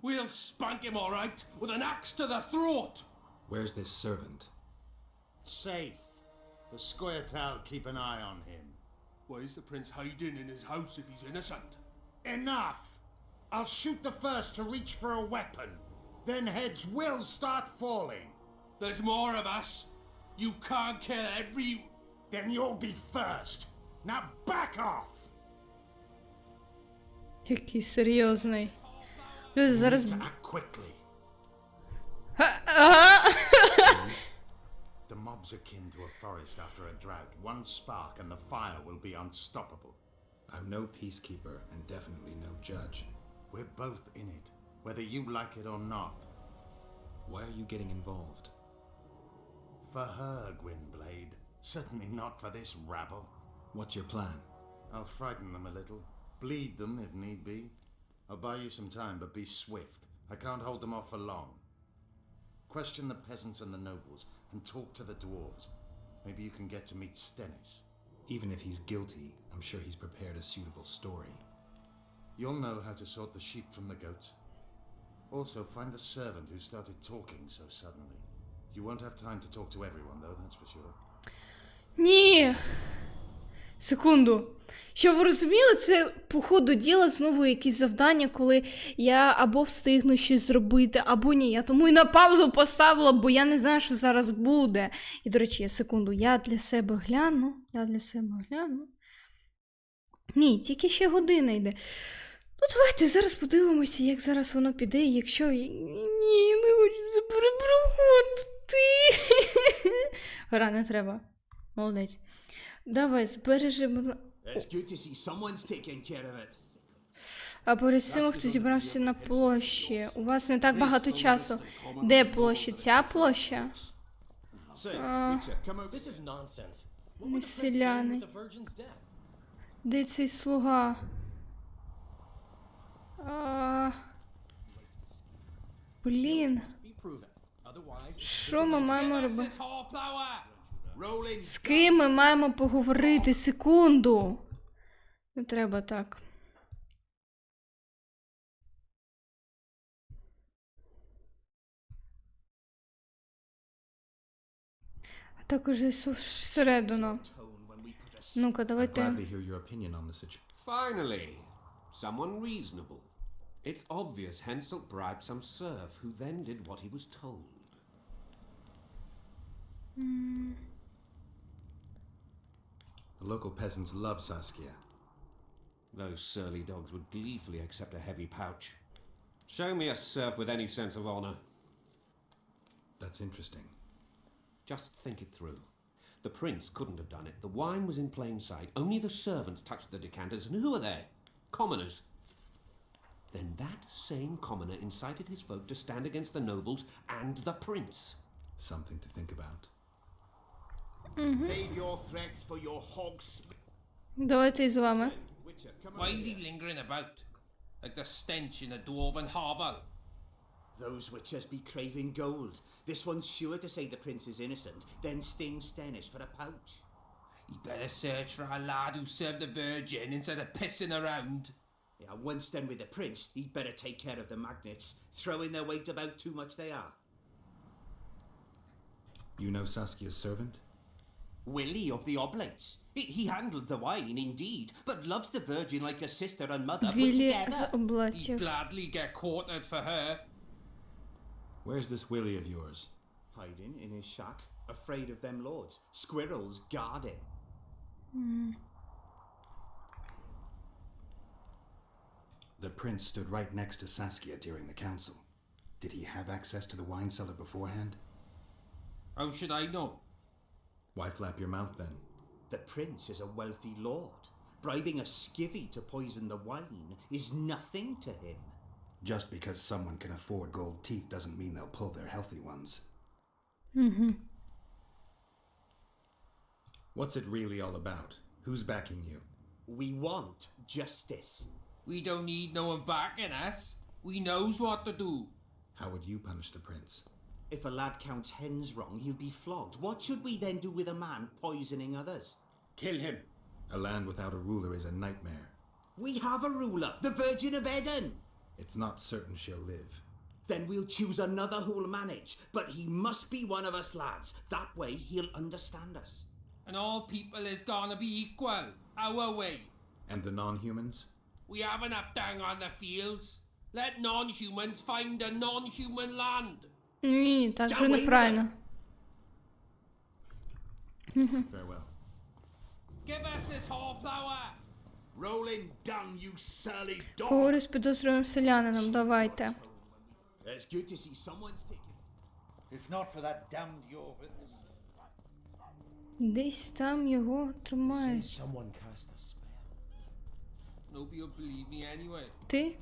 We'll spank him all right, with an axe to the throat. Where's this servant? Safe. The Squirtal keep an eye on him. Why is the prince hiding in his house if he's innocent? Enough! I'll shoot the first to reach for a weapon. Then heads will start falling. There's more of us. You can't kill every... Then you'll be first. Now back off! Який серйозний. Люди, зараз... To act quickly. The mob's akin to a forest after a drought. One spark and the fire will be unstoppable. I'm no peacekeeper and definitely no judge. We're both in it, whether you like it or not. Why are you getting involved? For her, Gwynblade. Certainly not for this rabble. What's your plan? I'll frighten them a little. Bleed them if need be. I'll buy you some time, but be swift. I can't hold them off for long. Question the peasants and the nobles, and talk to the dwarves. Maybe you can get to meet Stennis. Even if he's guilty, I'm sure he's prepared a suitable story. You'll know how to sort the sheep from the goats. Also, find the servant who started talking so suddenly. You won't have time to talk to everyone, though, that's for sure. Ні. Секунду. Щоб ви розуміли, це по ходу діла знову якісь завдання, коли я або встигну щось зробити, або ні. Я тому і на паузу поставила, бо я не знаю, що зараз буде. І, до речі, секунду, я для себе гляну. Ні, тільки ще година йде. Ну, давайте зараз подивимося, як зараз воно піде, якщо... Ні, не хочу це перепроходити. Гра, не треба. Молодець. Давай, збережемо... А перед цим, хто зібрався на площі. У вас не так багато часу. Де площа? Ця площа? Не селяни. Де цей слуга? Блін. Що ми маємо робити? З ким ми маємо поговорити? Секунду. Не треба так. А також зайшов всередину. Ну-ка, давайте. Finally, someone reasonable. It's obvious Hansel bribed some serf who then did what he was told. The local peasants love Saskia. Those surly dogs would gleefully accept a heavy pouch. Show me a serf with any sense of honor. That's interesting. Just think it through. The prince couldn't have done it. The wine was in plain sight. Only the servants touched the decanters, and who are they? Commoners. Then that same commoner incited his folk to stand against the nobles and the prince. Something to think about. Save your threats for your hogs. Давайте з вами. Why is he lingering about? Like the stench in a dwarven hovel? Those witchers be craving gold. This one's sure to say the prince is innocent, then sting Stennis for a pouch. He better search for a lad who served the Virgin instead of pissing around. Yeah, once done with the prince, he'd better take care of the magnets, throwing their weight about too much they are. You know Saskia's servant? Willie of the Oblates. He handled the wine, indeed, but loves the Virgin like a sister and mother put Віллі together. з облатів. He'd gladly get quartered for her. Where's this Willie of yours? Hiding in his shack, afraid of them lords. Squirrels guarding. The prince stood right next to Saskia during the council. Did he have access to the wine cellar beforehand? How should I know? Why flap your mouth then? The prince is a wealthy lord. Bribing a skivvy to poison the wine is nothing to him. Just because someone can afford gold teeth doesn't mean they'll pull their healthy ones. What's it really all about? Who's backing you? We want justice. We don't need no one backing us. We knows what to do. How would you punish the prince? If a lad counts hens wrong, he'll be flogged. What should we then do with a man poisoning others? Kill him. A land without a ruler is a nightmare. We have a ruler, the Virgin of Eden. It's not certain she'll live. Then we'll choose another who'll manage. But he must be one of us lads. That way he'll understand us. And all people is gonna be equal. Our way. And the non-humans? We have enough down on the fields. Let non-humans find a non-human land. Ні, так вже неправильно. Farewell. Give us this hornplower. Rolling down, you surly dog. Поговори з підозрюваним селянином, давайте. It's good to see someone's taken. If not for that damned your witness. Десь там його тримають. Someone cast a spell. Nobody'll believe me anyway. Ти?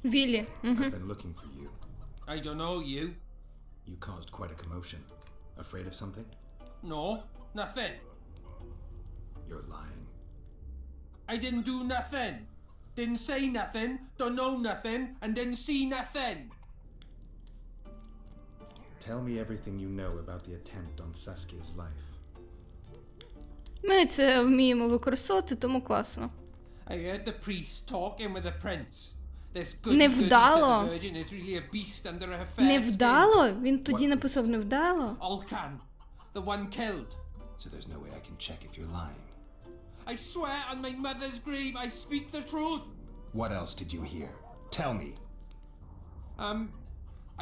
Віллі. Угу. I've been looking for you. I don't know you. You caused quite a commotion. Afraid of something? No, nothing. You're lying. I didn't do nothing. Didn't say nothing, don't know nothing, and didn't see nothing. Tell me everything you know about the attempt on Saskia's life. Ми це вміємо використовувати, тому класно. I heard the priest talking with the prince. This good Невдало. virgin is really a beast under her fair Невдало? Він тоді написав невдало? skin. Alcan, the one killed. So there's no way I can check if you're lying. I swear on my mother's grave I speak the truth. What else did you hear? Tell me.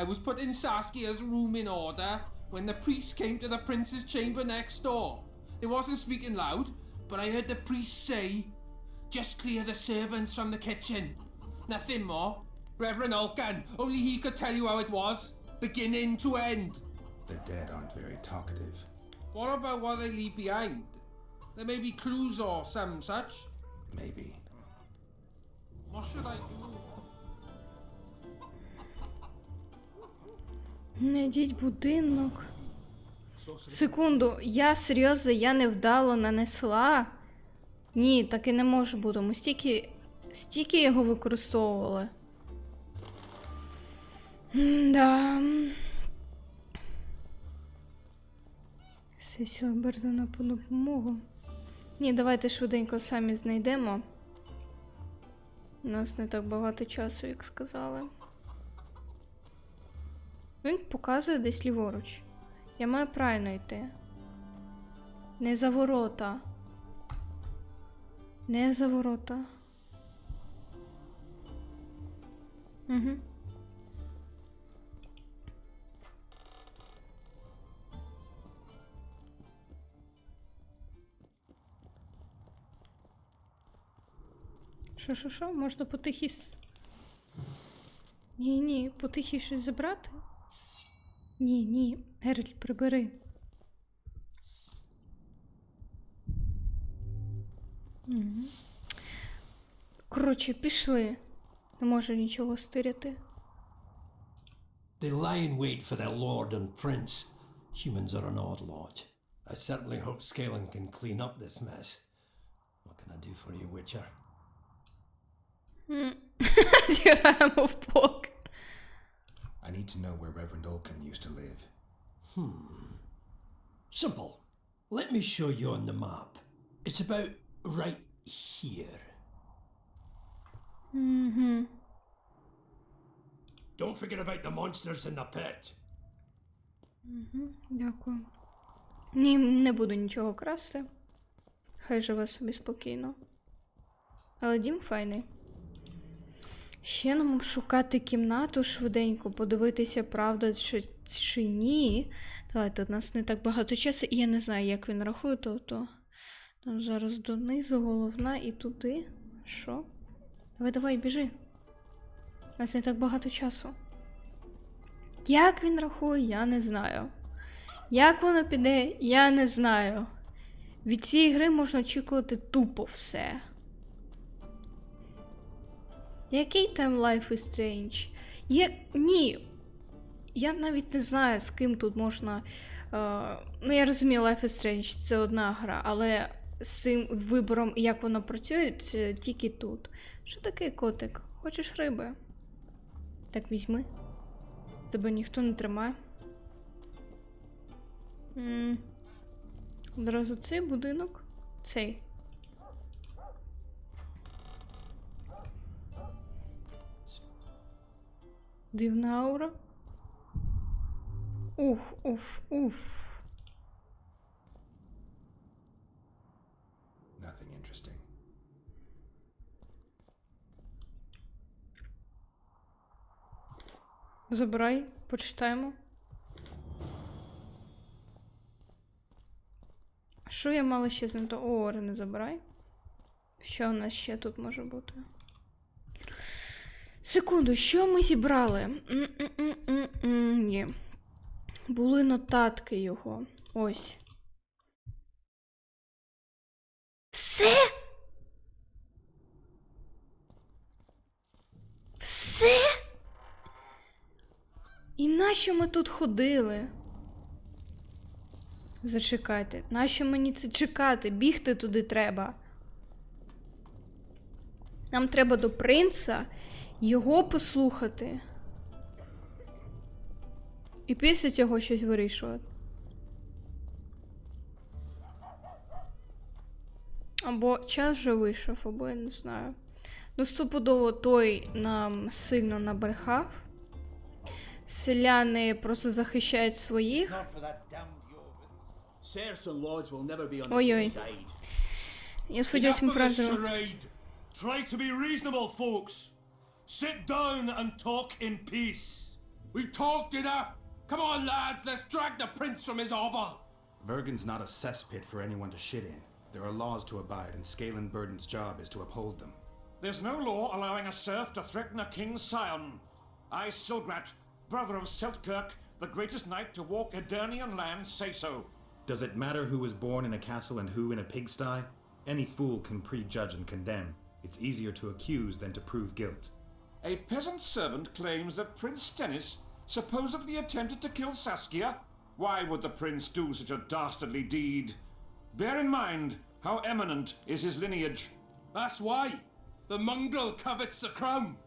I was putting Saskia's room in order when the priest came to the prince's chamber next door. He wasn't speaking loud, but I heard the priest say, "Just clear the servants from the kitchen." Nothing more. Reverend Alcan, only he could tell you how it was, beginning to end. The dead aren't very talkative. What about what they leave behind? There may be clues or some such. Maybe. What should I do? Найдіть будинок. Секунду, я серйозно, я невдало нанесла? Ні, так і не може бути. Ми стільки його використовували. Да. Сесіла Бердена по допомогу. Ні, давайте швиденько самі знайдемо. У нас не так багато часу, як сказали. Він показує десь ліворуч. Я маю правильно йти. Не за ворота. Не за ворота. Угу. Що? Можна потихі... Ні, потихі щось забрати? Ні. Геральт, прибери. Угу. Коротше, пішли. Не можу нічого стиряти. They lie in wait for their lord and prince. Humans are an odd lot. I certainly hope Scaling can clean up this mess. What can I do for you, Witcher? Зіграємо в покер. I need to know where Reverend Olcan used to live. Simple. Let me show you on the map. It's about right here. Угу. Don't forget about the monsters in the pit. Дякую. Ні, не буду нічого красти. Хай живе собі спокійно. Але дім файний. Ще нам шукати кімнату швиденько, подивитися, правда чи ні. Давайте, у нас не так багато часу, і я не знаю, як він рахує, то там зараз донизу, головна і туди. Що? Давай, біжи. У нас не так багато часу. Як він рахує, я не знаю. Як воно піде, я не знаю. Від цієї гри можна очікувати тупо все. Який там Life is Strange? Ні. Я навіть не знаю, з ким тут можна... Ну, я розумію, Life is Strange – це одна гра, але з цим вибором, як воно працює, це тільки тут. Що таке, котик? Хочеш риби? Так візьми. Тебе ніхто не тримає. Одразу цей будинок. Цей. Дивна аура. Уф. Nothing interesting. Забирай, почитаємо. А що я мала ще знайти? О, не забирай. Що у нас ще тут може бути? Секунду, що ми зібрали? Ні. Були нотатки його. Ось. Все? Все? І нащо ми тут ходили? Зачекайте. Нащо мені це чекати? Бігти туди треба. Нам треба до принца, його послухати. І після цього щось вирішувати. Або час вже вийшов, або я не знаю. Ну, стопудово той нам сильно набрехав. Селяни просто захищають своїх. Ой-ой. Я сподіваюся, ми правильно. Try to be reasonable, folks. Sit down and talk in peace. We've talked enough. Come on, lads, let's drag the prince from his hovel. Vergen's not a cesspit for anyone to shit in. There are laws to abide, and Scalenburden's job is to uphold them. There's no law allowing a serf to threaten a king's scion. I, Silgrat, brother of Seltkirk, the greatest knight to walk Edirnian land, say so. Does it matter who was born in a castle and who in a pigsty? Any fool can prejudge and condemn. It's easier to accuse than to prove guilt. A peasant servant claims that Prince Stennis supposedly attempted to kill Saskia. Why would the prince do such a dastardly deed? Bear in mind how eminent is his lineage. That's why. The mongrel covets the crown.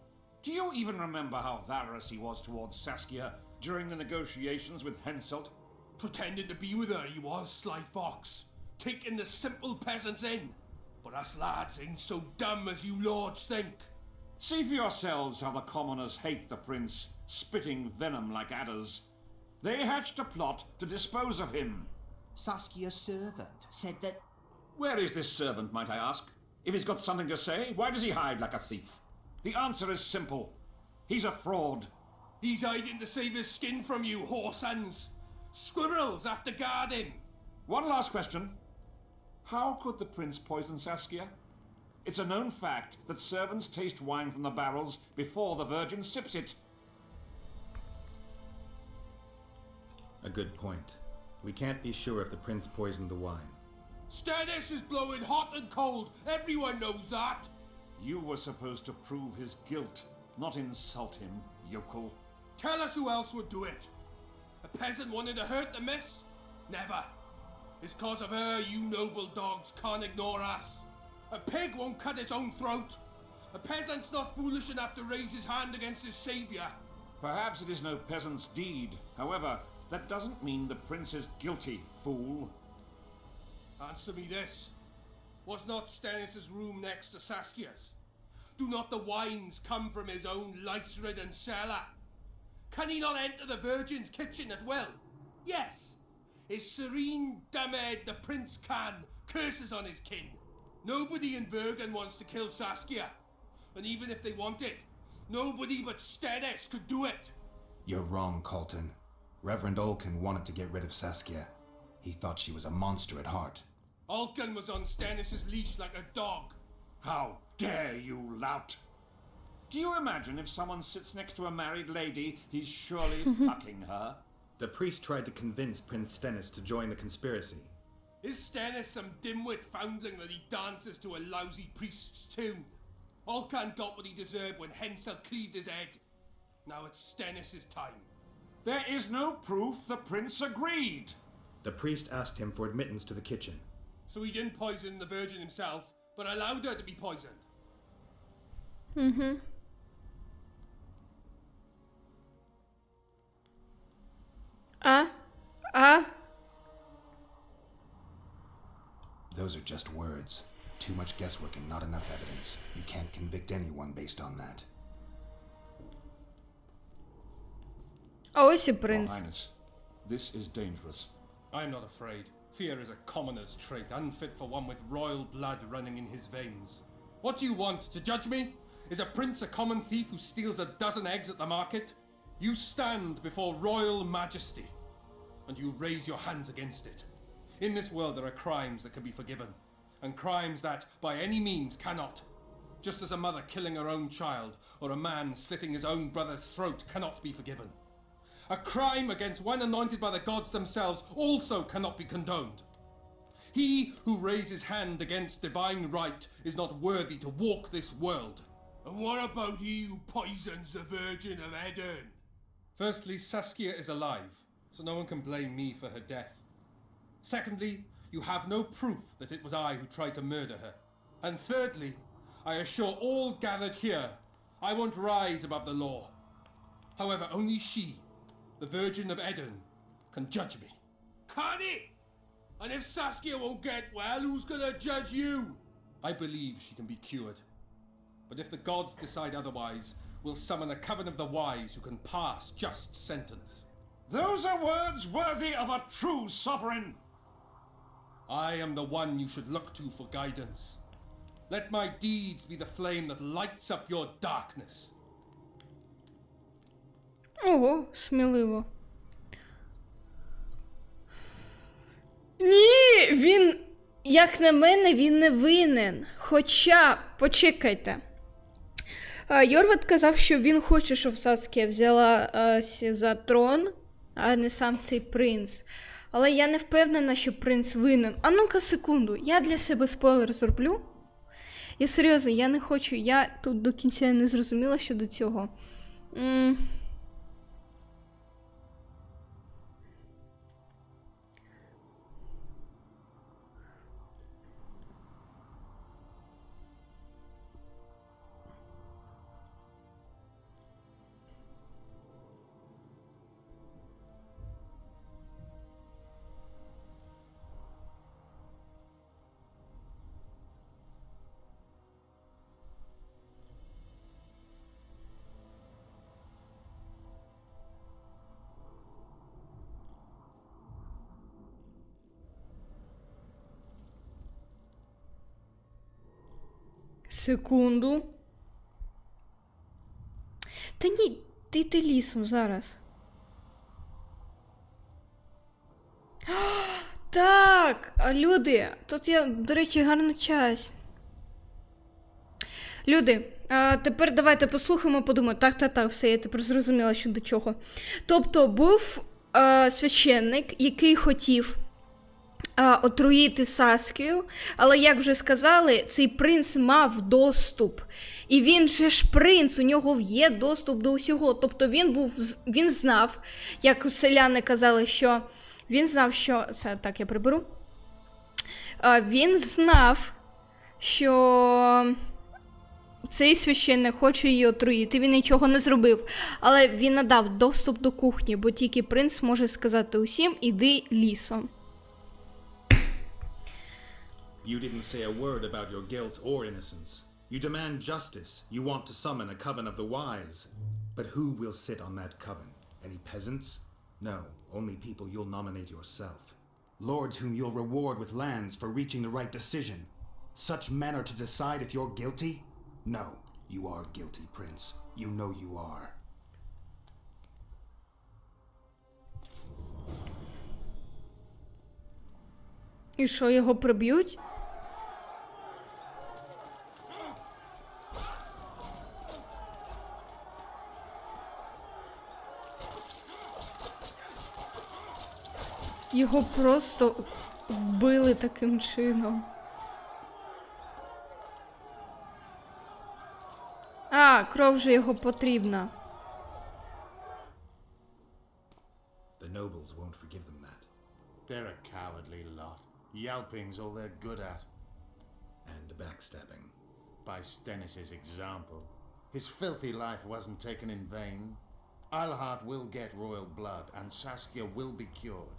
Do you even remember how valorous he was towards Saskia during the negotiations with Henselt? Pretending to be with her he was, sly fox. Taking the simple peasants in. But us lads ain't so dumb as you lords think. See for yourselves how the commoners hate the prince, spitting venom like adders. They hatched a plot to dispose of him. Saskia's servant said that... Where is this servant, might I ask? If he's got something to say, why does he hide like a thief? The answer is simple. He's a fraud. He's hiding to save his skin from you, whoresons. Squirrels have to guard him. One last question. How could the prince poison Saskia? It's a known fact that servants taste wine from the barrels before the virgin sips it. A good point. We can't be sure if the prince poisoned the wine. Stennis is blowing hot and cold. Everyone knows that. You were supposed to prove his guilt, not insult him, yokel. Tell us who else would do it. A peasant wanted to hurt the miss? Never. It's cause of her you noble dogs can't ignore us. A pig won't cut its own throat. A peasant's not foolish enough to raise his hand against his savior. Perhaps it is no peasant's deed. However, that doesn't mean the prince is guilty, fool. Answer me this. Was not Stennis' room next to Saskia's? Do not the wines come from his own lice-ridden cellar? Can he not enter the Virgin's kitchen at will? Yes. His serene dumhead the prince can, curses on his kin. Nobody in Vergen wants to kill Saskia. And even if they want it, nobody but Stennis could do it. You're wrong, Colton. Reverend Olkin wanted to get rid of Saskia. He thought she was a monster at heart. Olkin was on Stennis' leash like a dog. How dare you, lout! Do you imagine if someone sits next to a married lady, he's surely fucking her? The priest tried to convince Prince Stennis to join the conspiracy. Is Stennis some dimwit foundling that he dances to a lousy priest's tune? Olkan got what he deserved when Hensel cleaved his head. Now it's Stennis' time. There is no proof the prince agreed. The priest asked him for admittance to the kitchen. So he didn't poison the Virgin himself, but allowed her to be poisoned. Mm-hmm. Those are just words. Too much guesswork and not enough evidence. You can't convict anyone based on that. А ось і Your принц. Highness, this is dangerous. I am not afraid. Fear is a commoner's trait, unfit for one with royal blood running in his veins. What do you want, to judge me? Is a prince a common thief who steals a dozen eggs at the market? You stand before royal majesty, and you raise your hands against it. In this world there are crimes that can be forgiven, and crimes that, by any means, cannot. Just as a mother killing her own child, or a man slitting his own brother's throat cannot be forgiven. A crime against one anointed by the gods themselves also cannot be condoned. He who raises hand against divine right is not worthy to walk this world. And what about he who poisons the Virgin of Eden? Firstly, Saskia is alive, so no one can blame me for her death. Secondly, you have no proof that it was I who tried to murder her. And thirdly, I assure all gathered here, I won't rise above the law. However, only she, the Virgin of Eden, can judge me. Can it? And if Saskia won't get well, who's gonna judge you? I believe she can be cured. But if the gods decide otherwise, we'll summon a coven of the wise who can pass just sentence. Those are words worthy of a true sovereign. I am the one you should look to for guidance. Let my deeds be the flame that lights up your darkness. Ого, сміливо. Ні, він, як на мене, він не винен. Хоча, почекайте. Йорват казав, що він хоче, щоб Саскія взялася за трон, а не сам цей принц. Але я не впевнена, що принц винен. А ну-ка, секунду, я для себе спойлер зроблю. Я серйозно, я не хочу, я тут до кінця не зрозуміла щодо цього. Секунду. Та ні, ти йди лісом зараз. Так, люди, тут я, до речі, гарна часть. Люди, тепер давайте послухаємо, подумаємо. Так, все, я тепер зрозуміла, що до чого. Тобто, був священник, який хотів отруїти Саскію, але, як вже сказали, цей принц мав доступ. І він же ж принц, у нього є доступ до усього. Тобто він знав, як селяни казали, що він знав, що... Це так, я приберу. Він знав, що цей священник хоче її отруїти, він нічого не зробив. Але він надав доступ до кухні, бо тільки принц може сказати усім, іди лісом. You didn't say a word about your guilt or innocence. You demand justice. You want to summon a coven of the wise. But who will sit on that coven? Any peasants? No, only people you'll nominate yourself. Lords whom you'll reward with lands for reaching the right decision. Such men are to decide if you're guilty? No, you are guilty, Prince. You know you are. І що, його приб'ють? Його просто вбили таким чином. Кров же його потрібна. The nobles won't forgive them that. They're a cowardly lot. Yelping's all they're good at. And backstabbing. By Stennis's example. His filthy life wasn't taken in vain. Eilhart will get royal blood, and Saskia will be cured.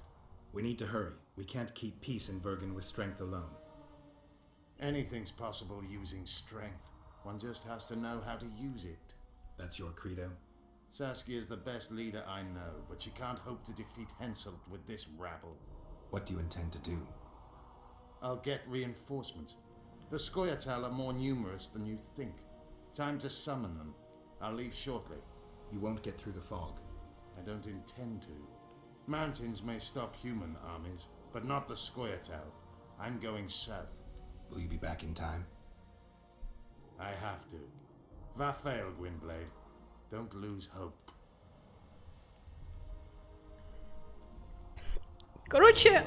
We need to hurry. We can't keep peace in Bergen with strength alone. Anything's possible using strength. One just has to know how to use it. That's your credo? Saskia's the best leader I know, but she can't hope to defeat Henselt with this rabble. What do you intend to do? I'll get reinforcements. The Scoia'tael are more numerous than you think. Time to summon them. I'll leave shortly. You won't get through the fog. I don't intend to. Mountains may stop human armies, but not the Scoia'tael. I'm going south. Will you be back in time? I have to. Vafail, Gwynblade. Don't lose hope. Коротше,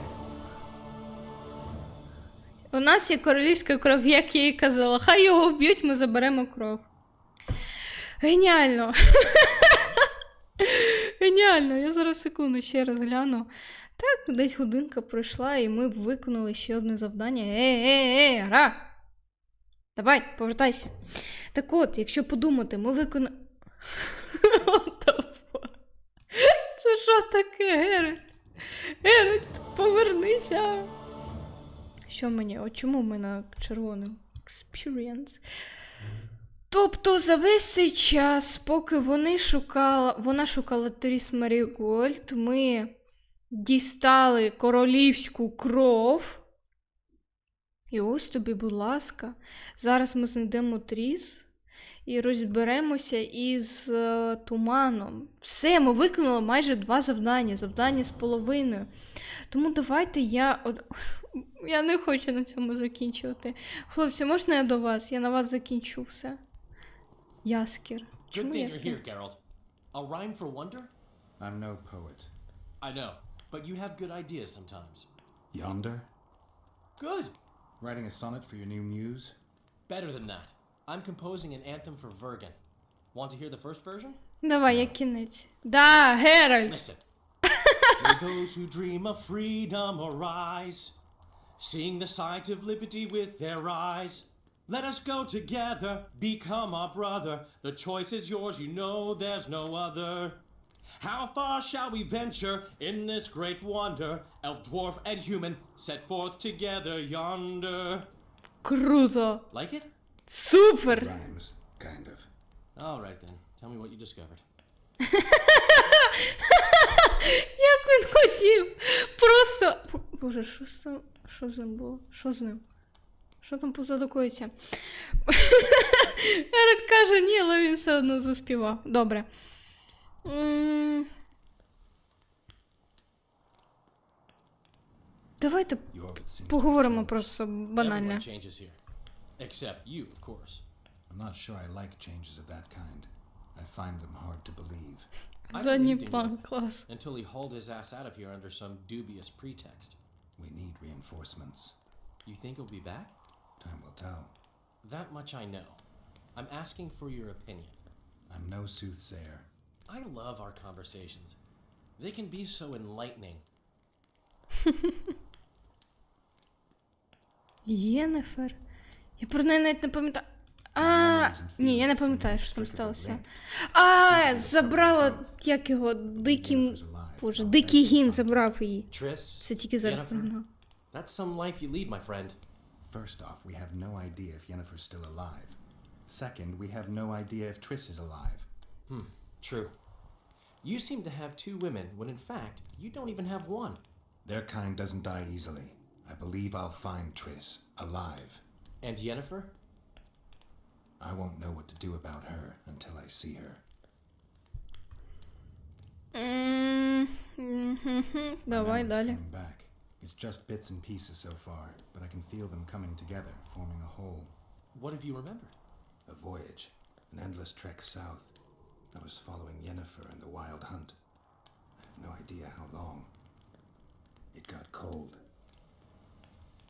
у нас є королівська кров, як я і казала. Хай його вб'ють, ми заберемо кров. Геніально! Геніально! Я зараз секунду ще раз гляну. Так, десь годинка пройшла, і ми виконали ще одне завдання. Гра! Давай, повертайся. Так от, якщо подумати, ми виконали... Це що таке, Геральт? Геральт, повернися! Що мені? От чому в мене червоним? Experience. Тобто за весь цей час, поки вона шукала Тріс Марігольд, ми дістали королівську кров. І ось тобі, будь ласка, зараз ми знайдемо Тріс і розберемося із туманом. Все, ми виконали майже 2 завдання, завдання з половиною. Тому давайте я не хочу на цьому закінчувати. Хлопці, можна я до вас? Я на вас закінчу все. Яскір. Чому Яскір? Geralt. A rhyme for wonder? I'm no poet. I know, but you have good ideas sometimes. Yonder? Good! Writing a sonnet for your new muse? Better than that. I'm composing an anthem for Vergen. Want to hear the first version? Давай, я кінець. Да, Геральт! Listen. May those who dream of freedom arise, seeing the sight of liberty with their eyes. Let us go together, become our brother. The choice is yours, you know there's no other. How far shall we venture in this great wonder? Elf, dwarf, and human set forth together yonder. Круто! Like it? Супер! Rhymes, kind of. All right then. Tell me what you discovered. Як він хотів! Просто... Боже, що з ним було? Що з ним? Що там позаду коїться? Ерик каже ні, але він все одно заспівав. Добре. Давайте поговоримо просто банально. Everyone changes here. Except you, of course. I'm not sure I like changes of that kind. I find them hard to believe. Задній план, клас. Until he hauled his ass out of here under some dubious pretext. We need reinforcements. You think he'll be back? Time will tell. That much I know. I'm asking for your opinion. I'm no soothsayer. I love our conversations. They can be so enlightening. Єнефер? Я про неї навіть не пам'ятаю. Ні, я не пам'ятаю, що там сталося. Забрала, як його, дикий гін забрав її. Це тільки зараз пригнав. That's some life you lead, my friend. First off, we have no idea if Yennefer's still alive. Second, we have no idea if Triss is alive. True. You seem to have 2 women when in fact, you don't even have one. Their kind doesn't die easily. I believe I'll find Triss, alive. And Yennefer? I won't know what to do about her until I see her. Давай далі. Coming back. It's just bits and pieces so far, but I can feel them coming together, forming a whole. What have you remembered? A voyage, an endless trek south. I was following Yennefer and the wild hunt. I have no idea how long. It got cold.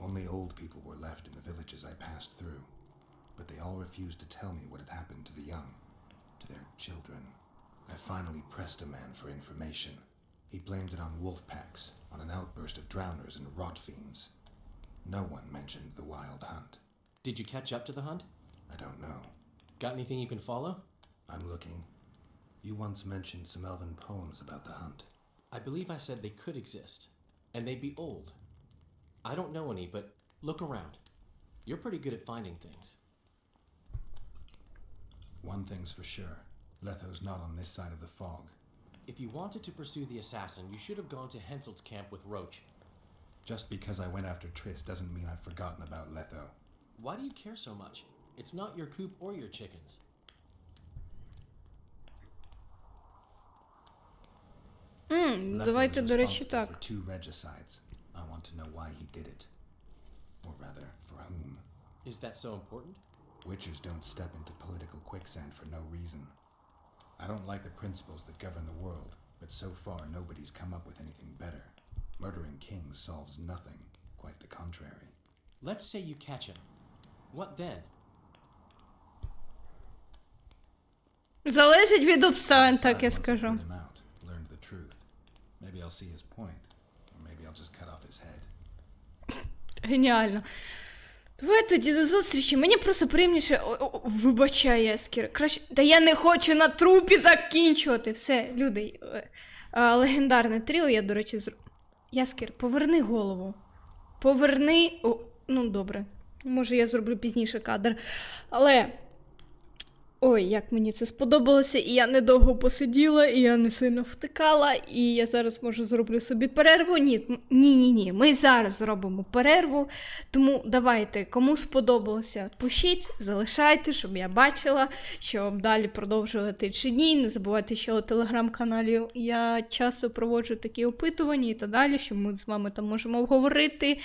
Only old people were left in the villages I passed through, but they all refused to tell me what had happened to the young, to their children. I finally pressed a man for information. He blamed it on wolf packs, on an outburst of drowners and rot fiends. No one mentioned the wild hunt. Did you catch up to the hunt? I don't know. Got anything you can follow? I'm looking. You once mentioned some elven poems about the hunt. I believe I said they could exist, and they'd be old. I don't know any, but look around. You're pretty good at finding things. One thing's for sure. Letho's not on this side of the fog. If you wanted to pursue the assassin, you should have gone to Henselt's camp with Roach. Just because I went after Triss doesn't mean I've forgotten about Letho. Why do you care so much? It's not your coop or your chickens. Давайте, до речі, For так. 2 regicides. I want to know why he did it. Or rather, for whom. Is that so important? Witchers don't step into political quicksand for no reason. I don't like the principles that govern the world, but so far nobody's come up with anything better. Murdering kings solves nothing, quite the contrary. Let's say you catch him. What then? Залежить від обставин, так я скажу. Put him out, learned the truth. Maybe I'll see his point, or maybe I'll just cut off his head. Геніально. Давай тоді до зустрічі. Мені просто приємніше. Вибачай, Яскір. Краще. Та я не хочу на трупі закінчувати. Все, люди. Легендарне тріо, я, до речі, Яскір, поверни голову. Поверни. О, ну, добре. Може, я зроблю пізніше кадр. Але. Ой, як мені це сподобалося, і я недовго посиділа, і я не сильно втикала, і я зараз, може, зроблю собі перерву. Ні, ми зараз зробимо перерву, тому давайте, кому сподобалося, пишіть, залишайте, щоб я бачила, щоб далі продовжувати чи ні. Не забувайте, що у телеграм-каналі я часто проводжу такі опитування і так далі, що ми з вами там можемо обговорити.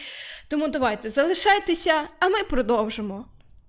Тому давайте, залишайтеся, а ми продовжимо.